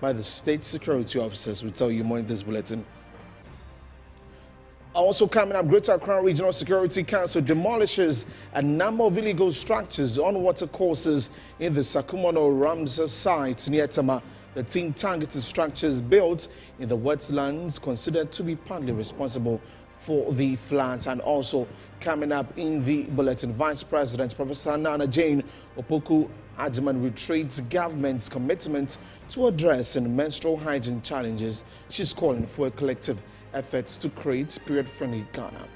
by the state security officers. We'll tell you more in this bulletin. Also coming up, Greater Accra Regional Security Council demolishes a number of illegal structures on water courses in the Sakumono Ramsar site near Tama. The team targeted structures built in the wetlands considered to be partly responsible for the floods. And also coming up in the bulletin, Vice President Professor Nana Jane Opoku Agyeman reiterates government's commitment to addressing menstrual hygiene challenges. She's calling for a collective effort to create period-friendly Ghana.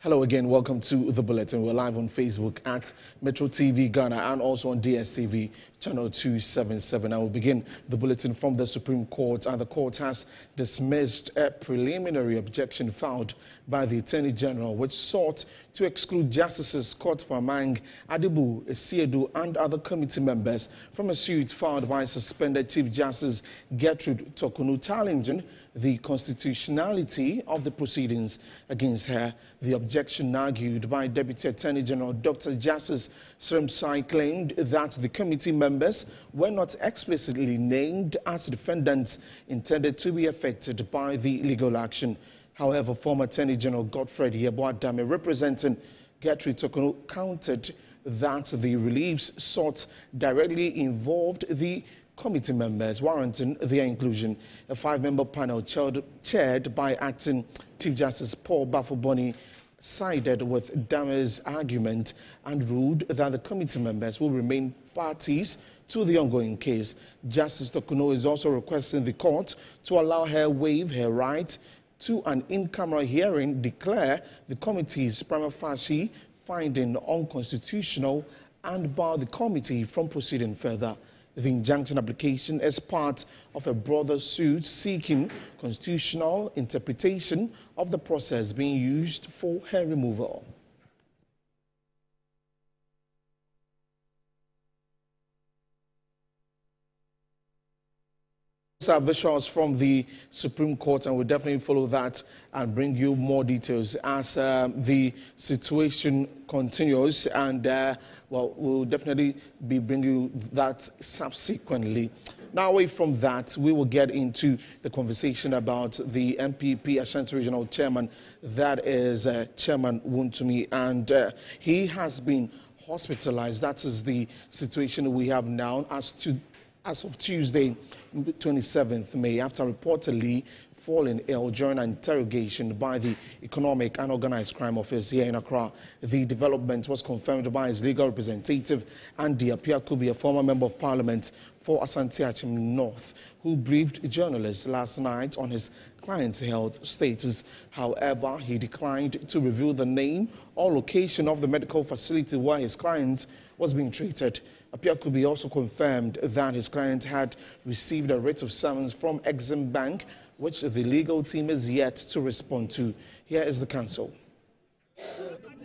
Hello again, welcome to the bulletin. We're live on Facebook at Metro TV Ghana and also on DSTV channel 277. I will begin the bulletin from the Supreme Court, and the court has dismissed a preliminary objection filed by the Attorney General which sought to exclude Justices Scott Pamang, Adibu Esiedu and other committee members from a suit filed by suspended Chief Justice Gertrude Tokunu challenging the constitutionality of the proceedings against her. The objection argued by Deputy Attorney General Dr. Justice Ramsar claimed that the committee members were not explicitly named as defendants intended to be affected by the legal action. However, former Attorney General Godfred Yeboah-Dame, representing Gertrude Tokunu, countered that the reliefs sought directly involved the committee members, warranting their inclusion. A five-member panel chaired by Acting Chief Justice Paul Bafoboni sided with Dame's argument and ruled that the committee members will remain parties to the ongoing case. Justice Tokunu is also requesting the court to allow her waive her right to an in-camera hearing, declare the committee's prima facie finding unconstitutional, and bar the committee from proceeding further. The injunction application is part of a broader suit seeking constitutional interpretation of the process being used for her removal. Our visuals from the Supreme Court, and we'll definitely follow that and bring you more details as the situation continues, and well, we'll definitely be bringing you that subsequently. Now, away from that, we will get into the conversation about the MPP Ashanti Regional Chairman, that is Chairman Wontumi, and he has been hospitalized. That is the situation we have now as of Tuesday, 27th May, after reportedly falling ill during an interrogation by the Economic and Organized Crime Office here in Accra. The development was confirmed by his legal representative, Andy Apiakubi, a former member of Parliament for Asante North, who briefed journalists last night on his client's health status. However, he declined to reveal the name or location of the medical facility where his client was being treated. Apiakubi also confirmed that his client had received a writ of summons from Exim Bank, which the legal team is yet to respond to. Here is the counsel.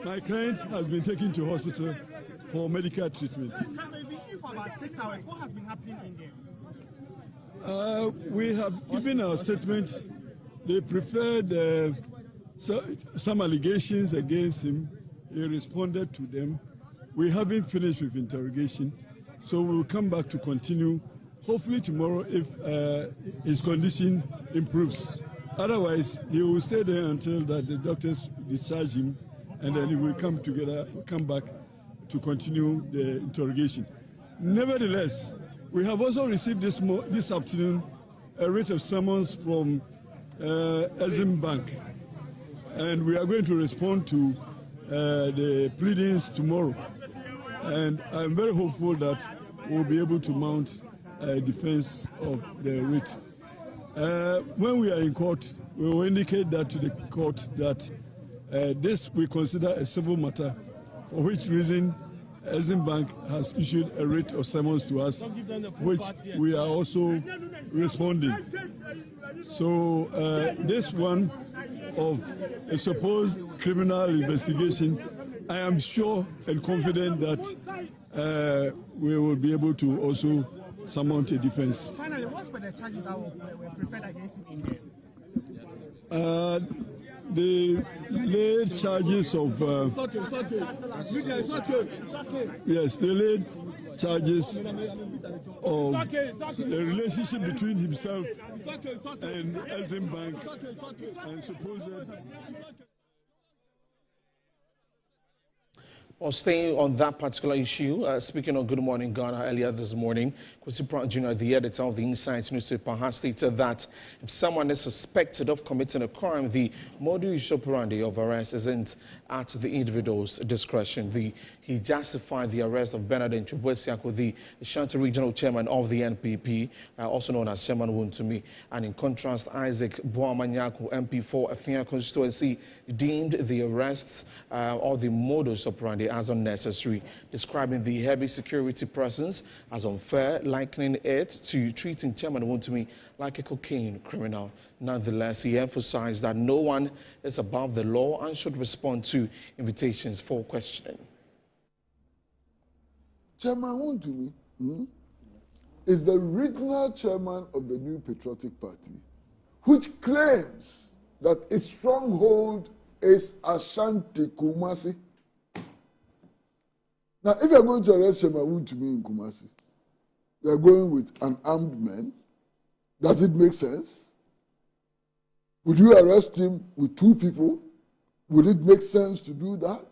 My client has been taken to hospital for medical treatment. For about 6 hours, what has been happening in there? We have given our statements. They preferred some allegations against him. He responded to them. We haven't finished with interrogation, so we'll come back to continue, hopefully tomorrow if his condition improves. Otherwise, he will stay there until that the doctors discharge him, and then he will come back to continue the interrogation. Nevertheless, we have also received this afternoon a writ of summons from Exim Bank, and we are going to respond to the pleadings tomorrow. And I'm very hopeful that we'll be able to mount a defense of the writ. When we are in court, we will indicate that to the court that this we consider a civil matter, for which reason Exim Bank has issued a writ of summons to us, which we are also responding. So this one of a supposed criminal investigation, I am sure and confident that we will be able to also surmount a defense. Finally, what were the charges that were preferred against him in there? They laid charges of yes, they laid charges of the relationship between himself and Exim Bank and supposed. Well, staying on that particular issue, speaking on Good Morning Ghana earlier this morning, Kwesi Brown Jr., the editor of the Insight newspaper, has stated that if someone is suspected of committing a crime, the modus operandi of arrest isn't at the individual's discretion. He justified the arrest of Bernard Nchubwesiako, the Ashanti Regional Chairman of the NPP, also known as Chairman Wontumi. And in contrast, Isaac Boamanyako, MP for Afia constituency, deemed the arrests or the modus operandi as unnecessary, describing the heavy security presence as unfair, likening it to treating Chairman Wontumi like a cocaine criminal. Nonetheless, he emphasized that no one is above the law and should respond to invitations for questioning. Chairman Wontumi is the regional chairman of the New Patriotic Party, which claims that its stronghold is Ashanti Kumasi. Now, if you are going to arrest Chairman Wontumi in Kumasi, you are going with an armed man. Does it make sense? Would you arrest him with 2 people? Would it make sense to do that?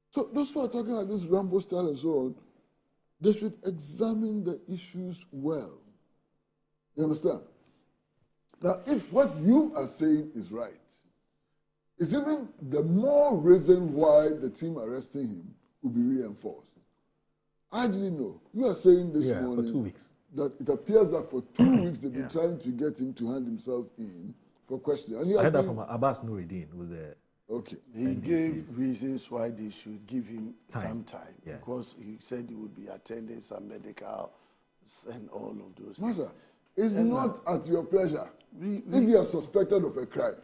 So those who are talking like this Rambo style and so on, they should examine the issues well. You understand? Now, if what you are saying is right, it's even the more reason why the team arresting him will be reinforced. I didn't know. You are saying this morning for 2 weeks. That it appears that for 2 weeks they've been trying to get him to hand himself in for questioning. And I heard that from Abbas Nuruddin, who's the okay. He gave reasons why they should give him some time. Yes. Because he said he would be attending some medical and all of those Master, things. it's not at your pleasure. If you are suspected of a crime,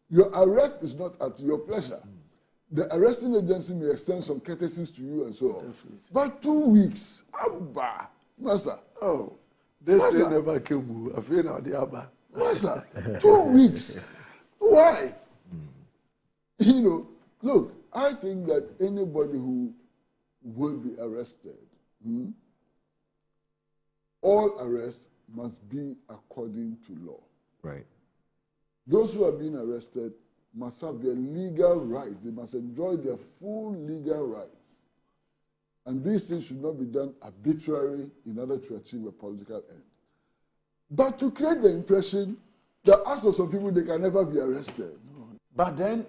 your arrest is not at your pleasure. The arresting agency may extend some courtesies to you and so on. Definitely. But 2 weeks, Abba, Master. Oh, they still never killed you. I feel now the Abba. Master, 2 weeks. Why? You know, look, I think that anybody who will be arrested, all arrests must be according to law. right. Those who are being arrested must have their legal rights. They must enjoy their full legal rights. And these things should not be done arbitrarily in order to achieve a political end. But to create the impression that as for some people, they can never be arrested. But then,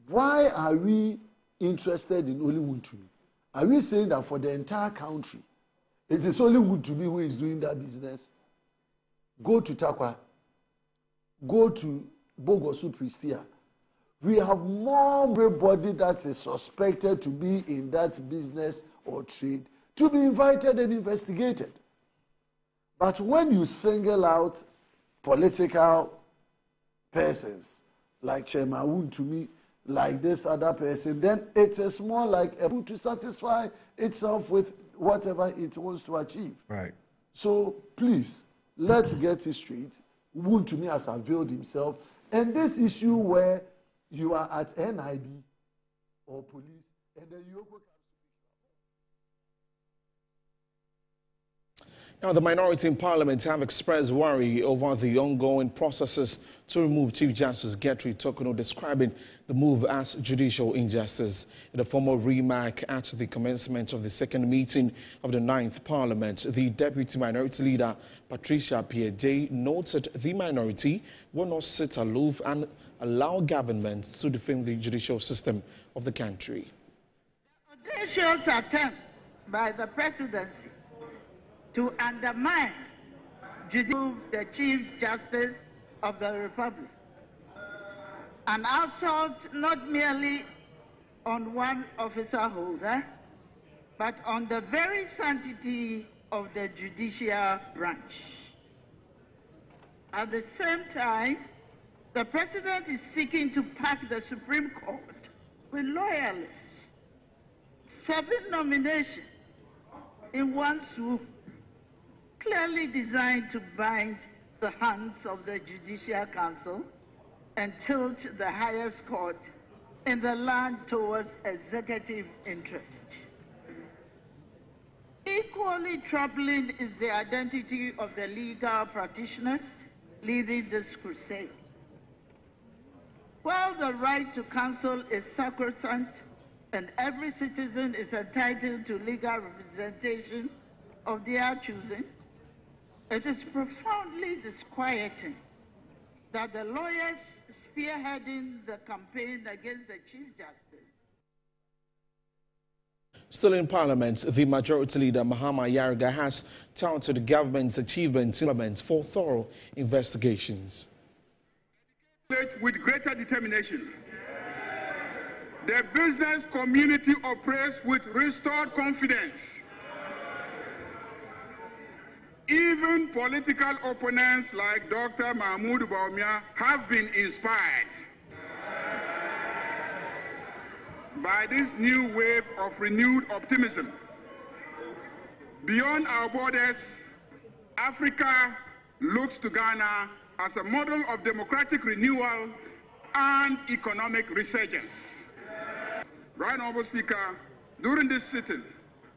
why are we interested in only Wontumi? Are we saying that for the entire country, it is only Wontumi who is doing that business? Go to Takwa, go to Bogosu Pristia. We have more everybody that is suspected to be in that business or trade to be invited and investigated. But when you single out political persons like Chairman Wontumi, like this other person, then it is more like able to satisfy itself with whatever it wants to achieve. Right. So please, let's get it straight. Wontumi has availed himself. And this issue where you are at NIB or police, and then you go. Now, the minority in Parliament have expressed worry over the ongoing processes to remove Chief Justice Gertrude Torkornoo, describing the move as judicial injustice. In a formal remark at the commencement of the second meeting of the 9th Parliament, the Deputy Minority Leader, Patricia Pierre-J, noted the minority will not sit aloof and allow government to defend the judicial system of the country. The audacious attempt by the presidency to undermine the Chief Justice of the Republic. An assault not merely on one officer holder, but on the very sanctity of the judicial branch. At the same time, the president is seeking to pack the Supreme Court with loyalists. 7 nominations in one swoop, clearly designed to bind the hands of the Judicial Council and tilt the highest court in the land towards executive interest. Equally troubling is the identity of the legal practitioners leading this crusade. While the right to counsel is sacrosanct and every citizen is entitled to legal representation of their choosing, it is profoundly disquieting that the lawyers spearheading the campaign against the Chief Justice. Still in Parliament, the Majority Leader Mahama Yariga has touted the government's achievements in Parliament for thorough investigations. With greater determination, the business community operates with restored confidence. Even political opponents like Dr. Mahmoud Bawumia have been inspired by this new wave of renewed optimism. Beyond our borders, Africa looks to Ghana as a model of democratic renewal and economic resurgence. Right, Honourable Speaker, during this sitting,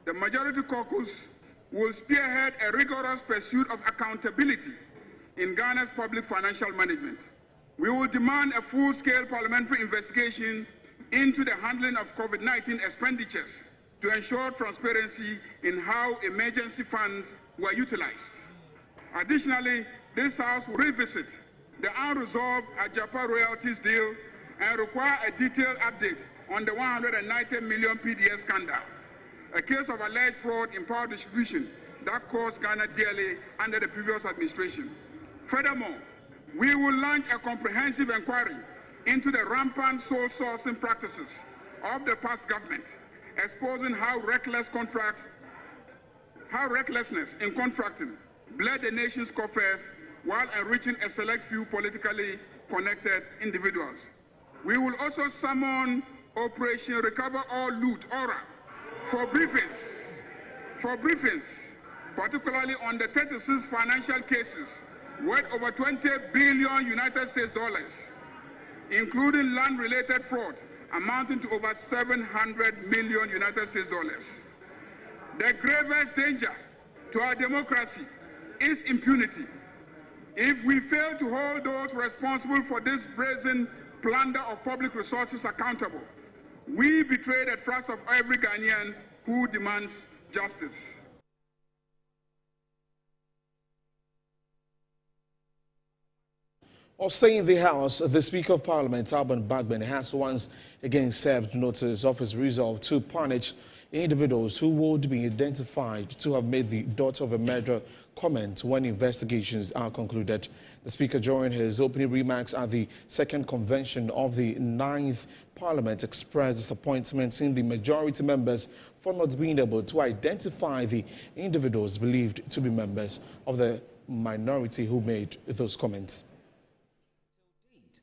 the Majority Caucus will spearhead a rigorous pursuit of accountability in Ghana's public financial management. We will demand a full-scale parliamentary investigation into the handling of COVID-19 expenditures to ensure transparency in how emergency funds were utilized. Additionally, this House will revisit the unresolved Ajapa royalties deal and require a detailed update on the 190 million PDS scandal, a case of alleged fraud in power distribution that cost Ghana dearly under the previous administration. Furthermore, we will launch a comprehensive inquiry into the rampant sole sourcing practices of the past government, exposing how recklessness in contracting bled the nation's coffers while enriching a select few politically connected individuals. We will also summon Operation Recover All Loot, ORA, for briefings, particularly on the 36 financial cases worth over 20 billion United States dollars, including land-related fraud amounting to over 700 million United States dollars. The gravest danger to our democracy is impunity. If we fail to hold those responsible for this brazen plunder of public resources accountable, we betray the trust of every Ghanaian who demands justice. Or staying in the House, the Speaker of Parliament, Alban Bagbin, has once again served notice of his resolve to punish individuals who would be identified to have made the daughter of a murderer comment when investigations are concluded. The Speaker, during his opening remarks at the second convention of the 9th Parliament, expressed disappointment in the majority members for not being able to identify the individuals believed to be members of the minority who made those comments.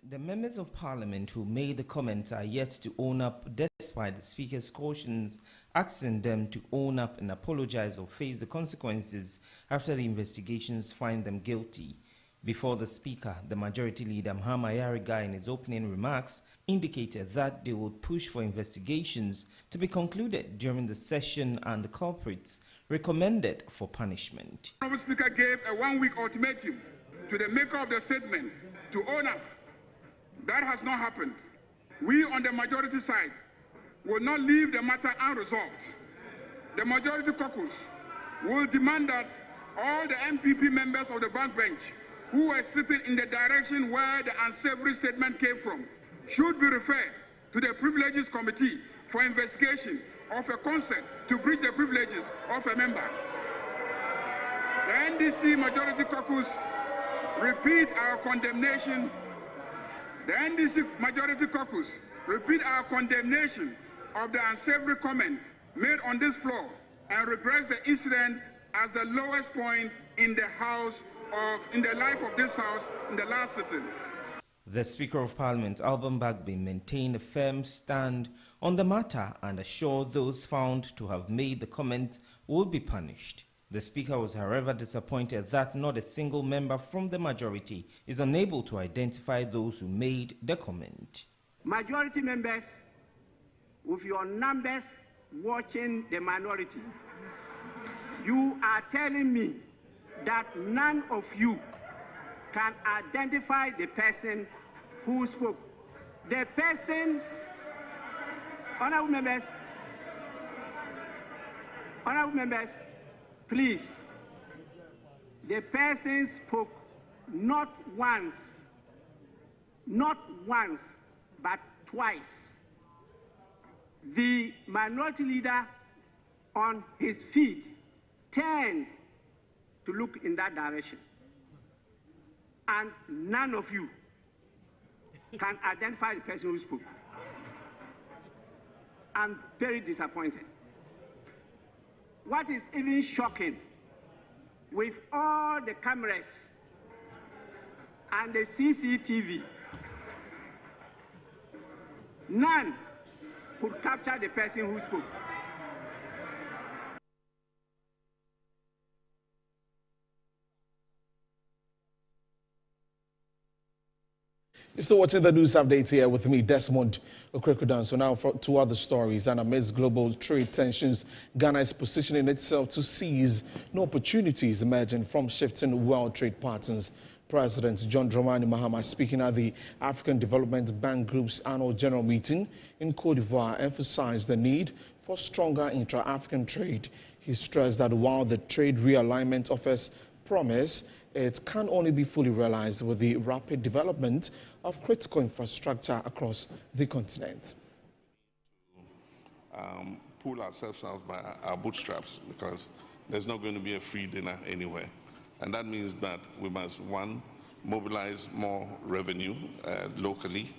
The members of Parliament who made the comments are yet to own up, despite the Speaker's cautions asking them to own up and apologize or face the consequences after the investigations find them guilty. Before the Speaker, the Majority Leader Mahama Yariga, in his opening remarks, indicated that they would push for investigations to be concluded during the session and the culprits recommended for punishment. The Speaker gave a one-week ultimatum to the maker of the statement to own up. That has not happened. We on the majority side will not leave the matter unresolved. The Majority Caucus will demand that all the MPP members of the backbench who were sitting in the direction where the unsavory statement came from should be referred to the Privileges Committee for investigation of a consent to breach the privileges of a member. The NDC Majority Caucus repeat our condemnation. The NDC Majority Caucus repeat our condemnation of the unsavory comment made on this floor and regrets the incident as the lowest point in the life of this House in the last sitting. The Speaker of Parliament, Alban Bagbin, maintained a firm stand on the matter and assured those found to have made the comment would be punished. The Speaker was, however, disappointed that not a single member from the majority is unable to identify those who made the comment. Majority members, with your numbers watching the minority, you are telling me that none of you can identify the person who spoke. The person, honorable members, please, the person spoke not once, but twice. The minority leader on his feet turned to look in that direction. And none of you can identify the person who spoke. I'm very disappointed. What is even shocking, with all the cameras and the CCTV, none could capture the person who spoke. You're still watching the news updates here with me, Desmond Okrekodan. So now for two other stories. And amidst global trade tensions, Ghana is positioning itself to seize new opportunities emerging from shifting world trade patterns. President John Dramani Mahama, speaking at the African Development Bank Group's annual general meeting in Côte d'Ivoire, emphasized the need for stronger intra-African trade. He stressed that while the trade realignment offers promise, it can only be fully realized with the rapid development of critical infrastructure across the continent. Pull ourselves out by our bootstraps, because there's not going to be a free dinner anywhere. And that means that we must, one, mobilize more revenue locally.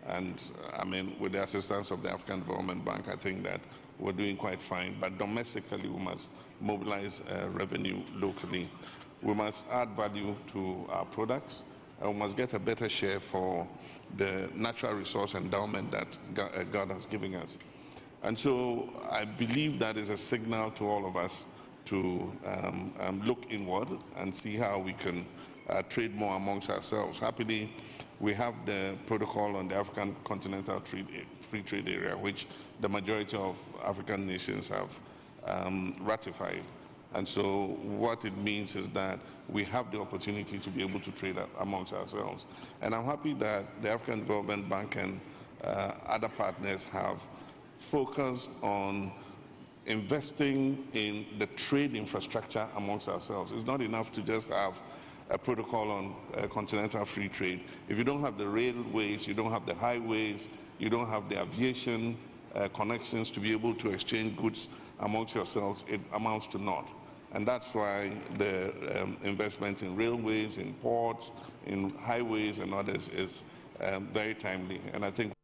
And I mean, with the assistance of the African Development Bank, I think that we're doing quite fine. But domestically, we must mobilize revenue locally. We must add value to our products, and we must get a better share for the natural resource endowment that God has given us. And so I believe that is a signal to all of us to look inward and see how we can trade more amongst ourselves. Happily, we have the protocol on the African Continental Free Trade Area, which the majority of African nations have ratified. And so what it means is that we have the opportunity to be able to trade amongst ourselves. And I'm happy that the African Development Bank and other partners have focused on investing in the trade infrastructure amongst ourselves. It's not enough to just have a protocol on continental free trade. If you don't have the railways, you don't have the highways, you don't have the aviation connections to be able to exchange goods amongst yourselves, it amounts to naught. And that's why the investment in railways, in ports, in highways and others is very timely. And I think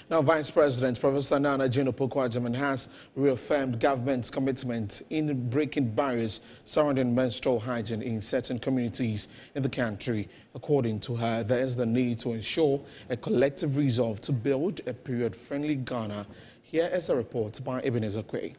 now, Vice President Professor Nana Jane Opoku-Agyeman has reaffirmed government's commitment in breaking barriers surrounding menstrual hygiene in certain communities in the country. According to her, there is the need to ensure a collective resolve to build a period-friendly Ghana. Here is a report by Ebenezer Quay.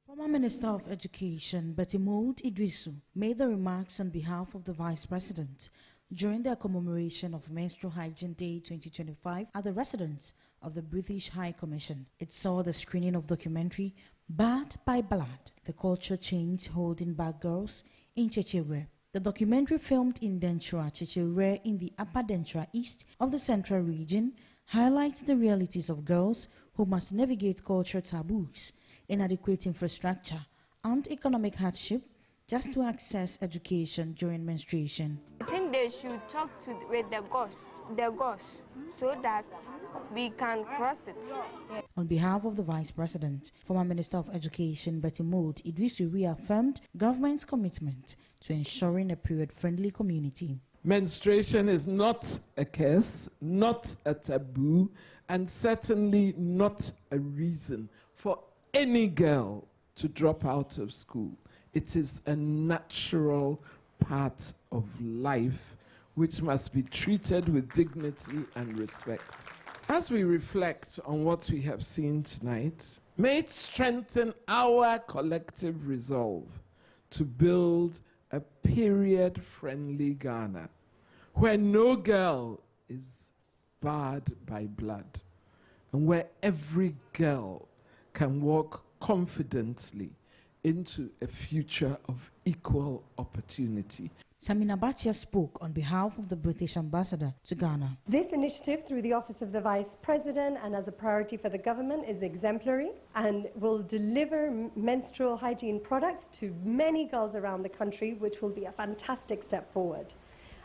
Former Minister of Education Betty Mould Idrisu made the remarks on behalf of the Vice President during their commemoration of Menstrual Hygiene Day 2025 at the residence of the British High Commission. It saw the screening of documentary Bad by Blood, the culture change holding back girls in Chechewere. The documentary, filmed in Denchura, Chechewere in the Upper Denchura East of the Central Region, highlights the realities of girls who must navigate cultural taboos, inadequate infrastructure, and economic hardship just to access education during menstruation. I think they should talk with the ghost, so that we can cross it. On behalf of the Vice President, former Minister of Education Betty Mould Idrisu reaffirmed government's commitment to ensuring a period-friendly community. Menstruation is not a curse, not a taboo, and certainly not a reason for any girl to drop out of school. It is a natural part of life which must be treated with dignity and respect. As we reflect on what we have seen tonight, may it strengthen our collective resolve to build a period-friendly Ghana where no girl is barred by blood and where every girl can walk confidently into a future of equal opportunity. Samina Bachia spoke on behalf of the British ambassador to Ghana. This initiative through the Office of the Vice President and as a priority for the government is exemplary and will deliver menstrual hygiene products to many girls around the country, which will be a fantastic step forward.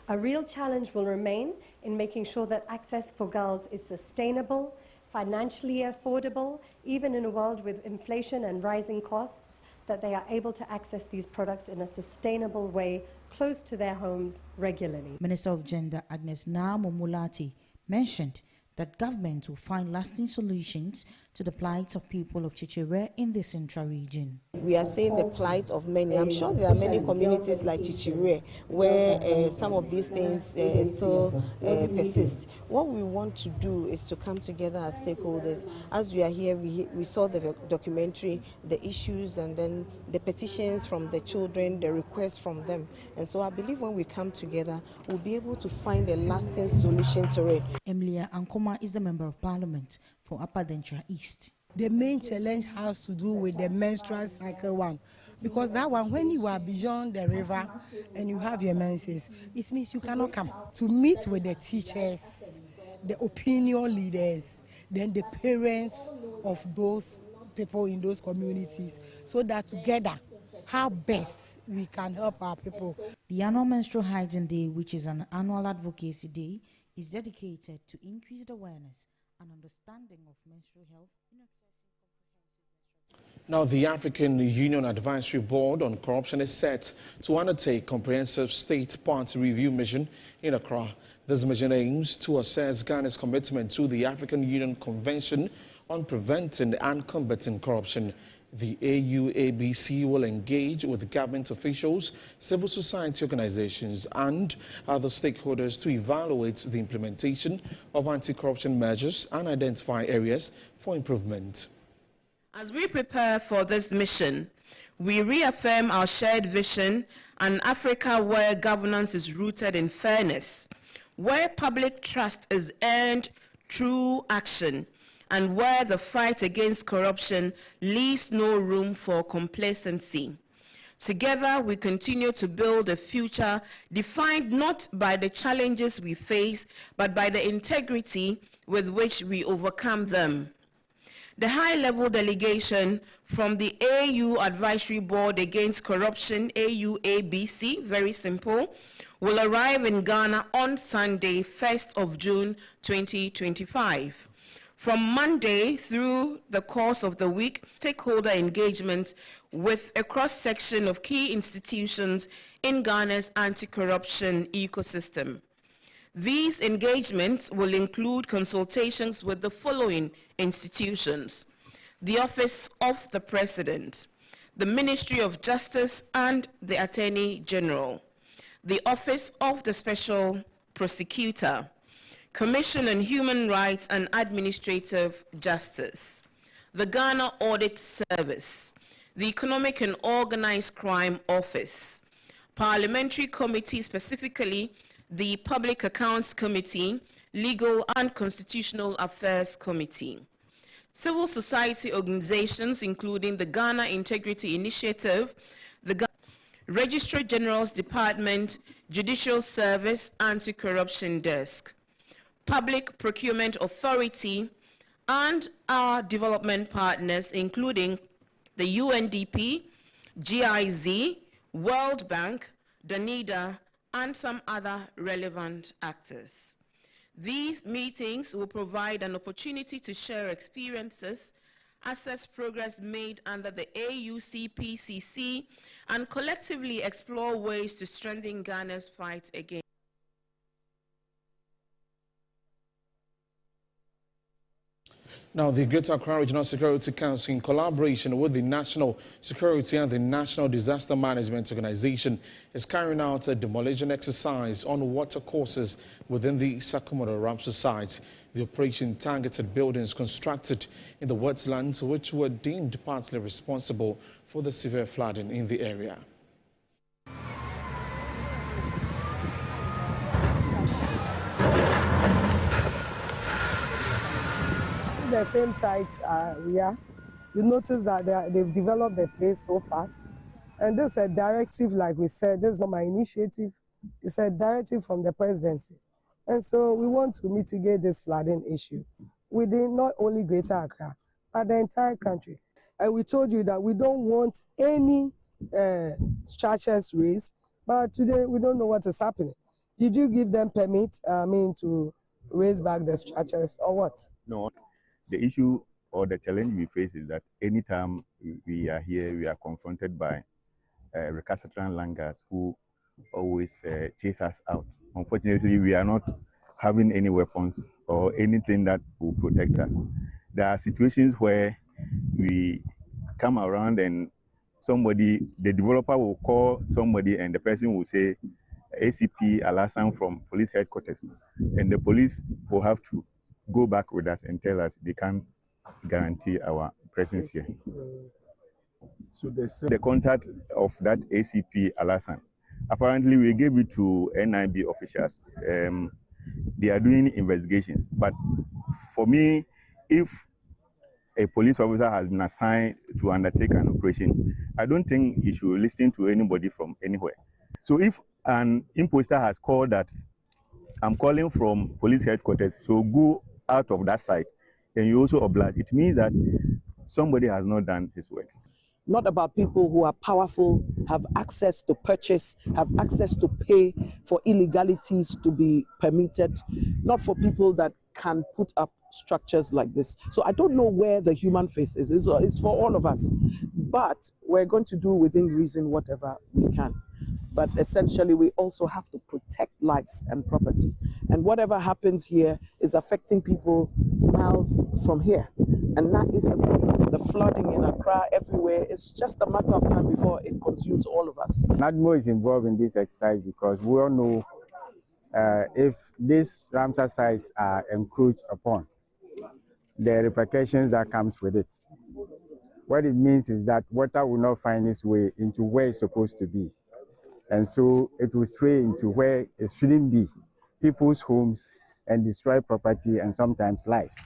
A real challenge will remain in making sure that access for girls is sustainable, financially affordable, even in a world with inflation and rising costs, that they are able to access these products in a sustainable way close to their homes regularly. Minister of Gender Agnes Momulati mentioned that government will find lasting solutions to the plight of people of Chichire in the central region. We are saying the plight of many. I'm sure there are many communities like Chichire where some of these things still persist. What we want to do is to come together as stakeholders. As we are here, we saw the documentary, the issues, and then the petitions from the children, the requests from them. And so I believe when we come together, we'll be able to find a lasting solution to it. Emilia Ankoma is the Member of Parliament for Upper Dentra East. The main challenge has to do with the menstrual cycle one, because that one, when you are beyond the river and you have your menses, it means you cannot come to meet with the teachers, the opinion leaders, then the parents of those people in those communities, so that together, how best we can help our people. The annual Menstrual Hygiene Day, which is an annual advocacy day, is dedicated to increase the awareness and understanding of menstrual health in accessing comprehensive. Now, the African Union Advisory Board on Corruption is set to undertake comprehensive state party review mission in Accra. This mission aims to assess Ghana's commitment to the African Union Convention on Preventing and Combating Corruption. The AUABC will engage with government officials, civil society organizations, and other stakeholders to evaluate the implementation of anti-corruption measures and identify areas for improvement. As we prepare for this mission, we reaffirm our shared vision, an Africa where governance is rooted in fairness, where public trust is earned through action, and where the fight against corruption leaves no room for complacency. Together, we continue to build a future defined not by the challenges we face, but by the integrity with which we overcome them. The high-level delegation from the AU Advisory Board Against Corruption, AUABC, very simple, will arrive in Ghana on Sunday, 1st of June 2025. From Monday through the course of the week, stakeholder engagement with a cross-section of key institutions in Ghana's anti-corruption ecosystem. These engagements will include consultations with the following institutions: the Office of the President, the Ministry of Justice and the Attorney General, the Office of the Special Prosecutor, Commission on Human Rights and Administrative Justice, the Ghana Audit Service, the Economic and Organized Crime Office, Parliamentary Committee, specifically the Public Accounts Committee, Legal and Constitutional Affairs Committee, civil society organizations including the Ghana Integrity Initiative, the Ghana Registrar General's Department, Judicial Service, Anti-Corruption Desk, Public Procurement Authority, and our development partners, including the UNDP, GIZ, World Bank, DANIDA, and some other relevant actors. These meetings will provide an opportunity to share experiences, assess progress made under the AUCPCC, and collectively explore ways to strengthen Ghana's fight against. Now, the Greater Accra Regional Security Council, in collaboration with the National Security and the National Disaster Management Organization, is carrying out a demolition exercise on water courses within the Sakumara Ramsar site. The operation targeted buildings constructed in the wetlands, which were deemed partly responsible for the severe flooding in the area. The same sites we are. You notice that they've developed the place so fast. And this is a directive, like we said, this is not my initiative. It's a directive from the presidency. And so we want to mitigate this flooding issue within not only Greater Accra, but the entire country. And we told you that we don't want any structures raised, but today we don't know what is happening. Did you give them permit, to raise back the structures or what? No. The issue or the challenge we face is that anytime we are here, we are confronted by recalcitrant langars who always chase us out. Unfortunately, we are not having any weapons or anything that will protect us. There are situations where we come around and the developer will call somebody and the person will say, ACP Alasan from police headquarters. And the police will have to go back with us and tell us they can't guarantee our presence here. So the contact of that ACP Alasan, apparently we gave it to NIB officials. They are doing investigations. But for me, if a police officer has been assigned to undertake an operation, I don't think he should listen to anybody from anywhere. So if an imposter has called that, I'm calling from police headquarters, so go out of that site, and you also oblige, it means that somebody has not done his work. Not about people who are powerful, have access to purchase, have access to pay for illegalities to be permitted, not for people that can put up structures like this. So I don't know where the human face is. It's for all of us. But we're going to do within reason whatever we can. But essentially, we also have to protect lives and property. And whatever happens here is affecting people miles from here. And that is the problem. The flooding in Accra everywhere is just a matter of time before it consumes all of us. NADMO is involved in this exercise because we all know if these Ramsar sites are encroached upon, the repercussions that comes with it. What it means is that water will not find its way into where it's supposed to be. And so it will stray into where it shouldn't be, people's homes, and destroy property and sometimes lives.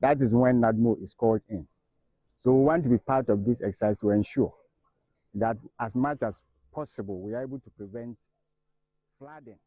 That is when NADMO is called in. So we want to be part of this exercise to ensure that as much as possible, we are able to prevent flooding.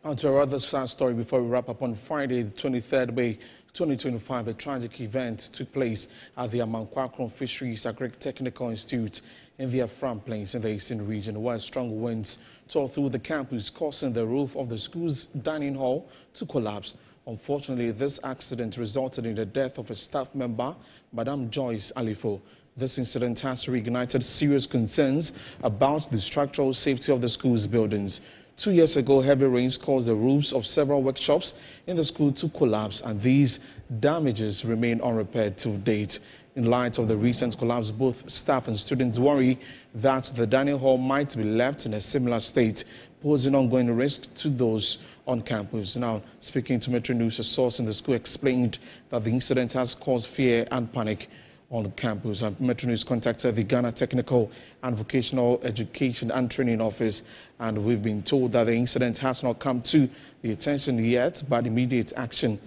On to our other sad story before we wrap up. On Friday, the 23rd May 2025, a tragic event took place at the Amankwakron Fisheries Agri-Technical Institute in the Afram Plains in the eastern region, where strong winds tore through the campus, causing the roof of the school's dining hall to collapse. Unfortunately, this accident resulted in the death of a staff member, Madam Joyce Alifo. This incident has reignited serious concerns about the structural safety of the school's buildings. 2 years ago, heavy rains caused the roofs of several workshops in the school to collapse, and these damages remain unrepaired to date. In light of the recent collapse, both staff and students worry that the dining hall might be left in a similar state, posing ongoing risk to those on campus. Now, speaking to Metro News, a source in the school explained that the incident has caused fear and panic on campus. And Metro News contacted the Ghana Technical and Vocational Education and Training Office, and we've been told that the incident has not come to the attention yet, but immediate action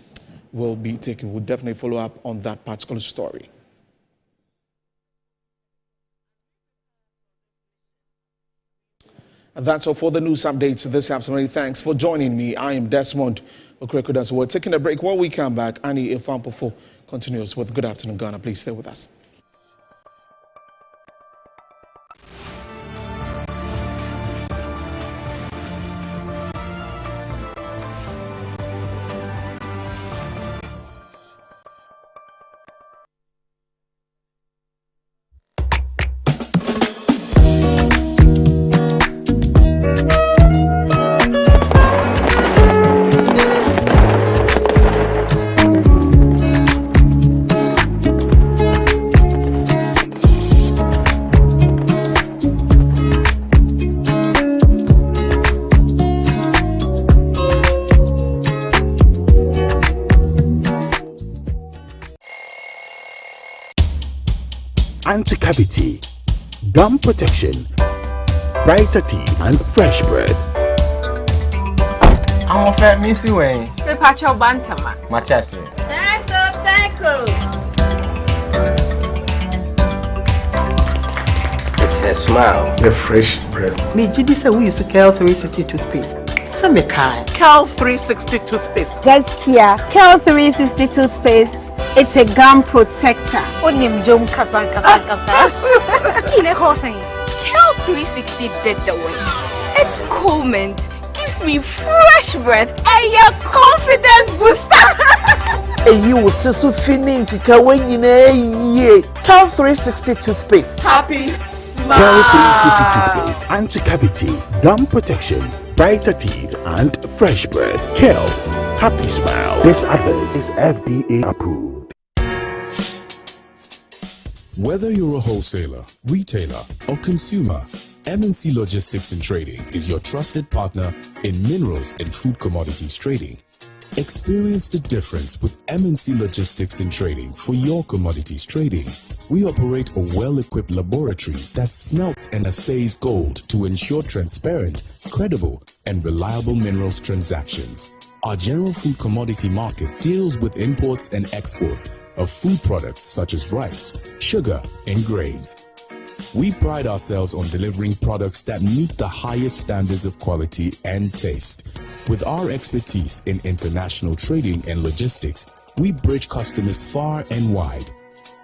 will be taken. We'll definitely follow up on that particular story. And that's all for the news updates this afternoon. Thanks for joining me. I am Desmond Okrekudas. We're taking a break. When we come back, Annie Ifampofo continues with Good Afternoon Ghana. Please stay with us. anti-cavity, gum protection, brighter teeth, and fresh breath. I'm a fair missy way. The patch of Bantama. Matisse. It's her smile. The fresh breath. Me, Judy said we used to Cal 360 toothpaste. Some kind. Cal 360 toothpaste. Gaskia, Cal 360 toothpaste. It's a gum protector. Onim Jom Kasan Kasan Kasan. Kine Hossein. Cal 360 did the way. It's cool mint. Gives me fresh breath and your confidence booster. You will see so feeling when you know Cal 360 toothpaste. Happy smile. Cal 360 toothpaste, anti-cavity, gum protection, brighter teeth, and fresh breath. Cal, happy smile. This advert is FDA approved. Whether you're a wholesaler, retailer, or consumer, MNC Logistics and Trading is your trusted partner in minerals and food commodities trading. Experience the difference with MNC Logistics and Trading for your commodities trading. We operate a well-equipped laboratory that smelts and assays gold to ensure transparent, credible, and reliable minerals transactions. Our general food commodity market deals with imports and exports of food products such as rice, sugar, and grains. We pride ourselves on delivering products that meet the highest standards of quality and taste. With our expertise in international trading and logistics, we bridge customers far and wide.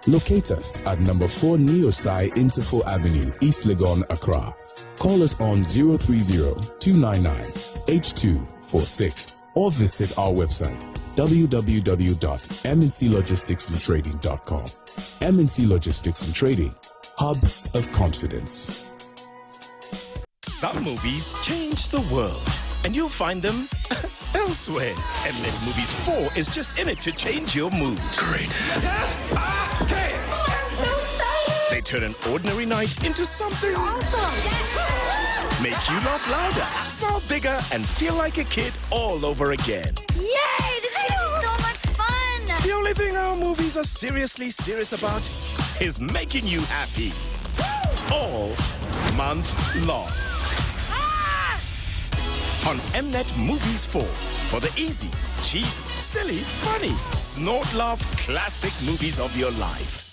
Locate us at number 4 Neosai Interfo Avenue, East Legon, Accra. Call us on 030-299-8246 or visit our website www.mnclogisticsandtrading.com. MNC Logistics and Trading, hub of confidence. Some movies change the world, and you'll find them elsewhere. Mnet Movies 4 is just in it to change your mood. Great. They turn an ordinary night into something awesome. Make you laugh louder, smile bigger, and feel like a kid all over again. Yay! This is so much fun! The only thing our movies are seriously serious about is making you happy. All month long. On Mnet Movies 4 for the easy, cheesy, silly, funny, snort laugh classic movies of your life.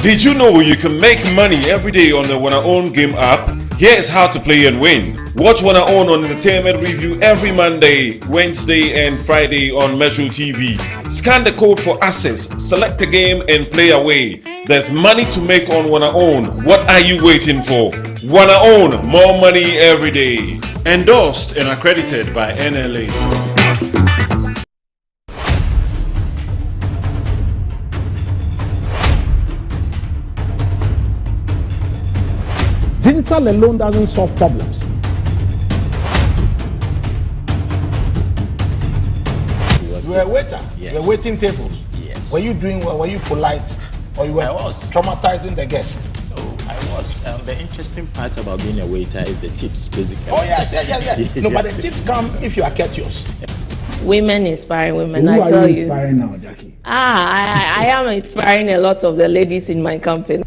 Did you know you can make money every day on the Wanna Own game app? Here is how to play and win. Watch Wanna Own on Entertainment Review every Monday, Wednesday and Friday on Menstrual TV. Scan the code for access, select a game and play away. There's money to make on Wanna Own. What are you waiting for? Wanna Own, more money every day. Endorsed and accredited by NLA. Digital alone doesn't solve problems. You were a waiter. Yes. You were waiting tables. Yes. Were you doing well? Were you polite? Or you were traumatizing the guest? Oh, I was. The interesting part about being a waiter is the tips, basically. Oh, yes. No, but the tips come if you are courteous. Women inspiring women, Who I tell are you. you inspiring now, Jackie? I am inspiring a lot of the ladies in my company.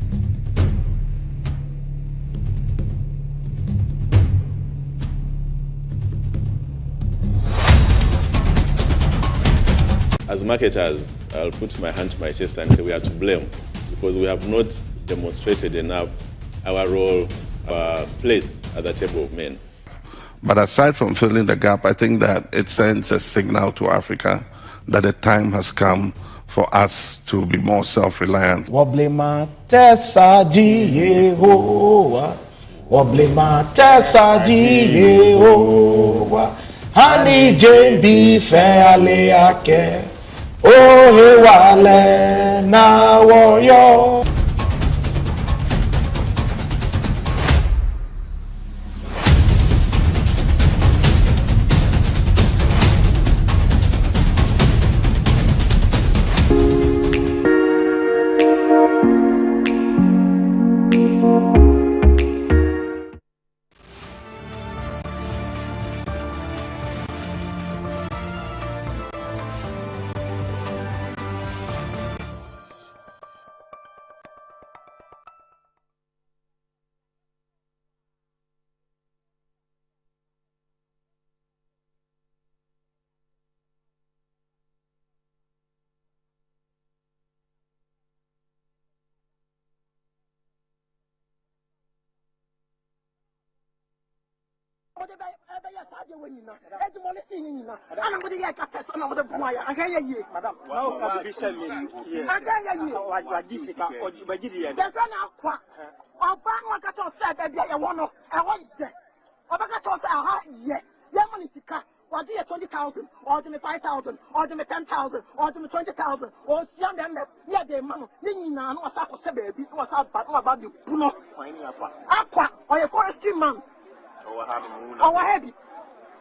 As marketers, I'll put my hand to my chest and say we are to blame because we have not demonstrated enough our role, our place at the table of men. But aside from filling the gap, I think that it sends a signal to Africa that the time has come for us to be more self-reliant. Woblema tesaji Yehowa, woblema tesaji Yehowa, hani jembi fe aleake, ohe wale na woyo. what the Sadia when you know, demolition in you. I know what the Yakas and over the Boya. I hear you, Madam. No, I hear you. Like Jessica or Bagidia. There's an aqua. Or Bangwakato said that I want to, I want to say. Obagato said, yeah, Yamanisika. Or do you 20,000, or do me 5,000, or do me 10,000, or do me 20,000, or young them, yeah, they man, Nina, no, Sako Sebe, was about the Puno, Aqua, or a forestry man, or heavy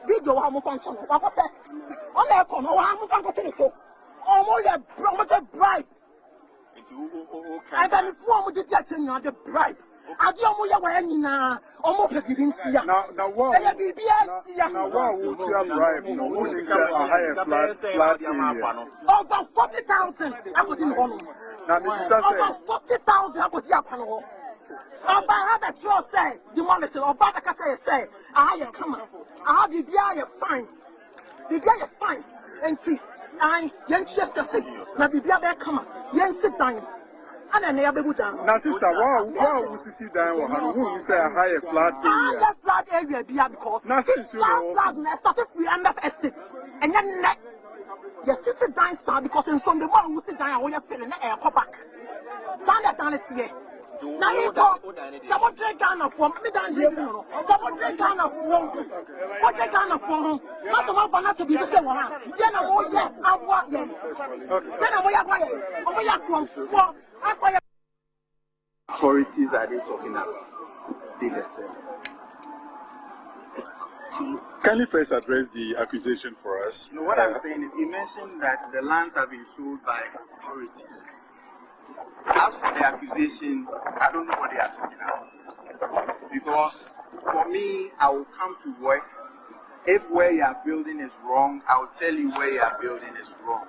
video, how much function, what that? On their corner, how much function, so almost a promoted bribe. And then the form of the Jackson, the bribe. I don't know where any now. Almost giving see ya. Now, what? Now, what would you have bribe? No, who is a higher flat area? Over 40,000. I would in home. Now, over 40,000. I would yap on home. About how that you say, demolition, or about the catcher say, I come up. I have the beer fine. The beer fine. And see, I young just say, now the beer come up. Young sit down. Now, sister, why would you sit down? Who say a higher flat area? Higher flat area because now since you know flat started free MF estates and then you sit down sir because in some the one who sit down when you're feeling the air come back. Stand that down here. Now you go. Someone drink Ghana from me down here. Someone drink Ghana from. What drink Ghana from? Not someone for not to be the same one. Then I'm all yeah. I'm what yeah. Then I'm all yeah. Authorities are they talking about? They the same. Can you first address the accusation for us? No, what I'm saying is, he mentioned that the lands have been sold by authorities. As for the accusation, I don't know what they are talking about. Because for me, I will come to work. If where you are building is wrong, I will tell you where you are building is wrong.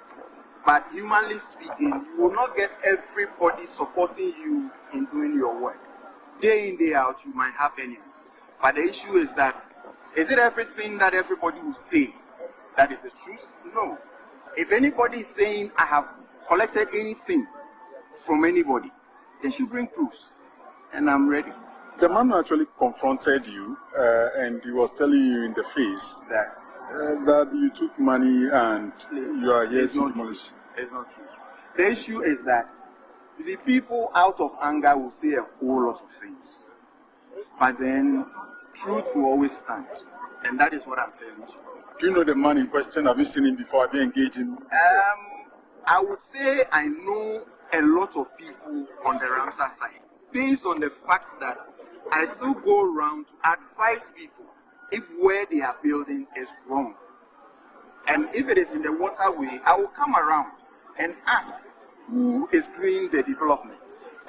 But humanly speaking, you will not get everybody supporting you in doing your work. Day in, day out, you might have enemies. But the issue is that, is it everything that everybody will say that is the truth? No. If anybody is saying, I have collected anything from anybody, they should bring proofs. And I'm ready. The man actually confronted you, and he was telling you in the face that you took money and you are here to demolish. It's not true. The issue is that the people out of anger will say a whole lot of things. But then truth will always stand. And that is what I'm telling you. Do you know the man in question? Have you seen him before? Have you engaged him? I would say I know a lot of people on the Ramsar side, based on the fact that I still go around to advise people if where they are building is wrong. And if it is in the waterway, I will come around and ask who is doing the development.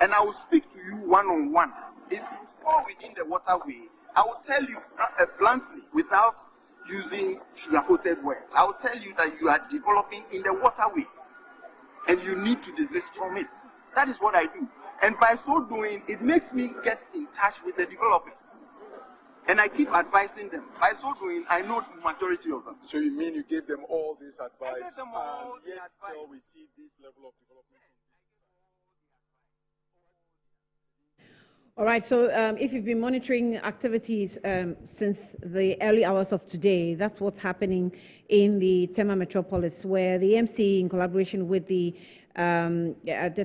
And I will speak to you one-on-one. If you fall within the waterway, I will tell you bluntly, without using sugar-coated words. I will tell you that you are developing in the waterway and you need to desist from it. That is what I do. And by so doing, it makes me get in touch with the developers. And I keep advising them. By so doing, I know the majority of them. So you mean you gave them all this advice? I gave them all and yet still we see this level of development? All right, so if you've been monitoring activities since the early hours of today, that's what's happening in the Tema Metropolis, where the MC, in collaboration with the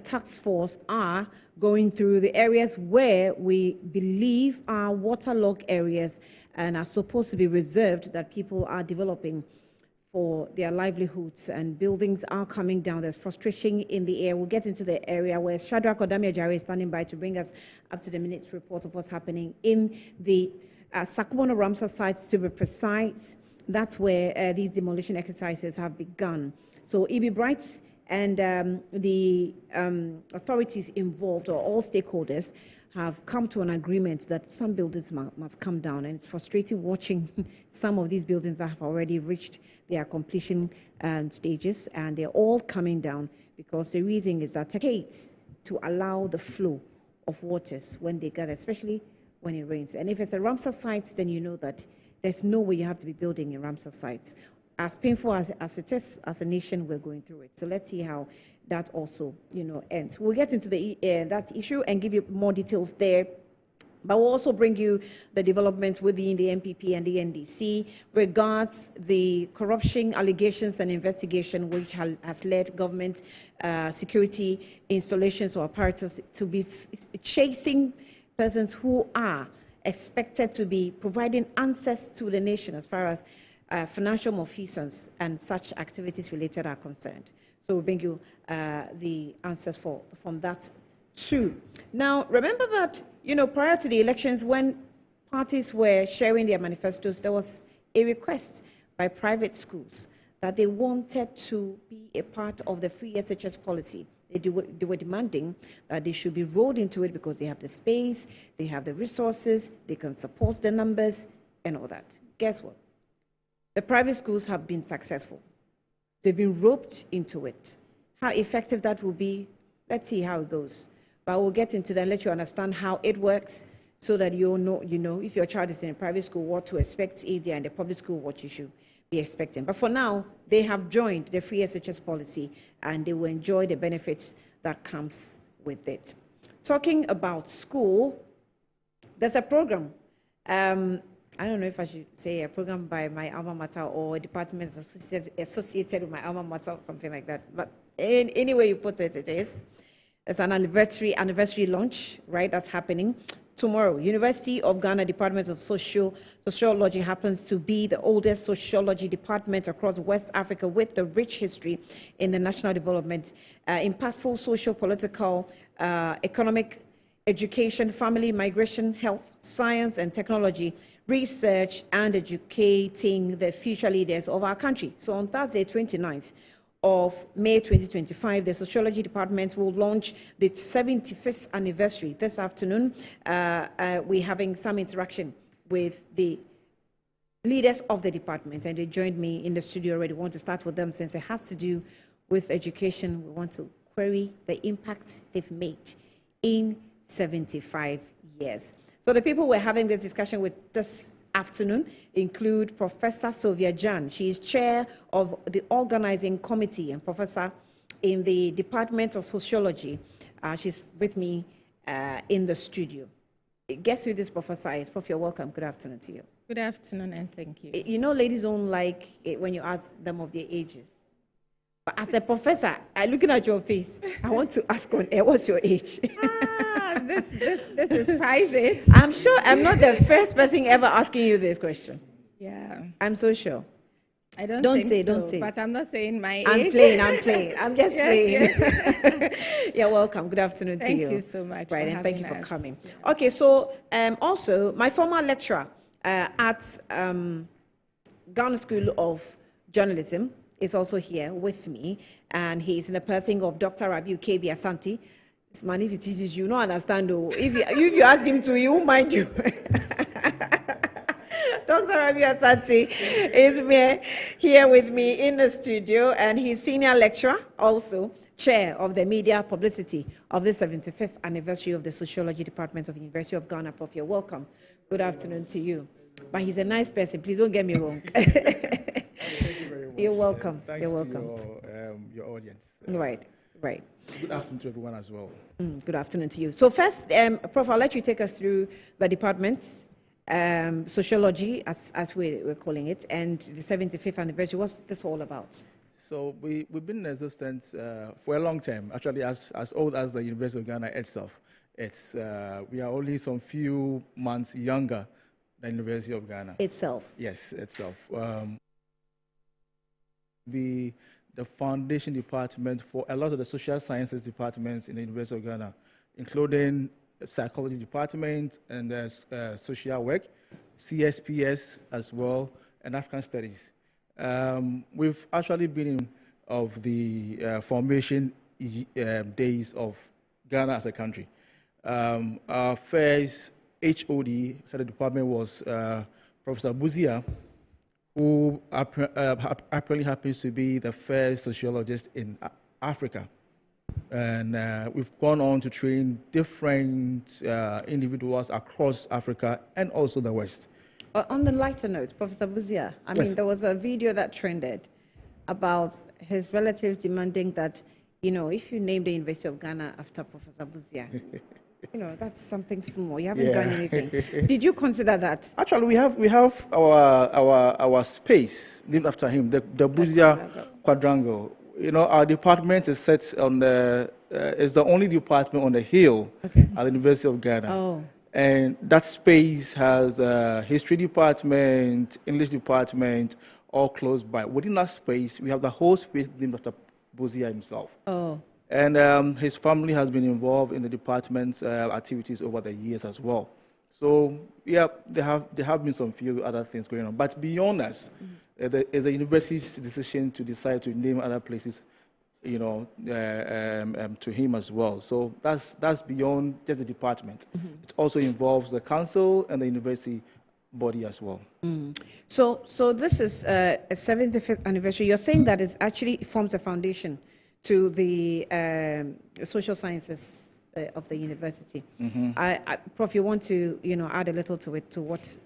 task force, are going through the areas where we believe are waterlogged areas and are supposed to be reserved that people are developing for their livelihoods, and buildings are coming down. There's frustration in the air. We'll get into the area where Shadrach Odamiajare is standing by to bring us up to the minute report of what's happening in the Sakumono Ramsar sites, to be precise. That's where these demolition exercises have begun. So EB Bright and the authorities involved, or all stakeholders, have come to an agreement that some buildings must come down. And it's frustrating watching some of these buildings that have already reached their completion stages, and they're all coming down because the reason is that it takes to allow the flow of waters when they gather, especially when it rains. And if it's a Ramsar site, then you know that there's no way you have to be building in Ramsar sites. As painful as it is, as a nation, we're going through it. So let's see how that also, ends. We'll get into that issue and give you more details there But we'll also bring you the developments within the MPP and the NDC regards the corruption allegations and investigation which has led government security installations or apparatus to be chasing persons who are expected to be providing answers to the nation as far as financial malfeasance and such activities related are concerned. So we'll bring you the answers from that too. Now, remember that, prior to the elections, when parties were sharing their manifestos, there was a request by private schools that they wanted to be a part of the free SHS policy. They were demanding that they should be rolled into it because they have the space, they have the resources, they can support the numbers and all that. Guess what? The private schools have been successful. They've been roped into it. How effective that will be, let's see how it goes. But we'll get into that, let you understand how it works so that you know, if your child is in a private school, what to expect. If they're in the public school, what you should be expecting. But for now, they have joined the free SHS policy and they will enjoy the benefits that comes with it. Talking about school, there's a program. I don't know if I should say a program by my alma mater or a department associated with my alma mater or something like that. But any way you put it, it is. It's an anniversary launch, right? That's happening tomorrow. University of Ghana Department of Sociology happens to be the oldest sociology department across West Africa with a rich history in the national development, impactful social, political, economic, education, family, migration, health, science, and technology, research, and educating the future leaders of our country. So on Thursday, 29th of May 2025, the Sociology Department will launch the 75th anniversary. This afternoon, we're having some interaction with the leaders of the department, and they joined me in the studio already. We want to start with them since it has to do with education. We want to query the impact they've made in 75 years. So the people we're having this discussion with this afternoon include Professor Sylvia Jan. She is chair of the organizing committee and professor in the Department of Sociology. She's with me in the studio. Guess who this professor is? Prof, you're welcome. Good afternoon to you. Good afternoon and thank you. You know, ladies don't like it when you ask them of their ages. But as a professor, looking at your face, I want to ask on air, what's your age? This is private. I'm sure I'm not the first person ever asking you this question. Yeah. I'm so sure. I don't say. But I'm not saying my age. I'm playing. I'm just playing. Yes. You're welcome. Good afternoon to you. Thank you so much. Right, and thank you for coming. Yeah. Okay, so also my former lecturer at Ghana School of Journalism is also here with me, and he's in the person of Dr. Rabiu K.B. Asante. This man, if he teaches you, don't understand though. If you ask him to, he won't mind you. Dr. Rabiu Asante is here with me in the studio, and he's senior lecturer, also chair of the media publicity of the 75th anniversary of the Sociology Department of the University of Ghana. Prof, you're welcome. Good afternoon to you. But he's a nice person. Please don't get me wrong. You're welcome. Thanks You're welcome. To your audience. Right. Good afternoon to everyone as well. Good afternoon to you. So first, Prof, I'll let you take us through the department's sociology, as we're calling it, and the 75th anniversary. What's this all about? So we've been in existence for a long time, actually as old as the University of Ghana itself. We are only some few months younger than the University of Ghana. Itself? Yes, itself. The foundation department for a lot of the social sciences departments in the University of Ghana, including the psychology department and the social work, CSPS as well, and African studies. We've actually been of the formation days of Ghana as a country. Our first HOD, head of department, was Professor Buzia, who apparently happens to be the first sociologist in Africa. And we've gone on to train different individuals across Africa and also the West. On the lighter note, Professor Buzia, I mean, there was a video that trended about his relatives demanding that, if you name the University of Ghana after Professor Buzia, that's something small. You haven't done anything. Did you consider that? Actually, we have our space named after him, the Buzia Quadrangle. Our department is set on is the only department on the hill at the University of Ghana. Oh. And that space has a history department, English department, all close by. Within that space, we have the whole space named after Buzia himself. Oh. And his family has been involved in the department's activities over the years as well. So, yeah, there have been some few other things going on. But beyond us, there is a university's decision to decide to name other places, to him as well. So that's beyond just the department. It also involves the council and the university body as well. So this is a 75th anniversary. You're saying that it actually forms a foundation to the social sciences of the university. Prof, you want to add a little to it, to what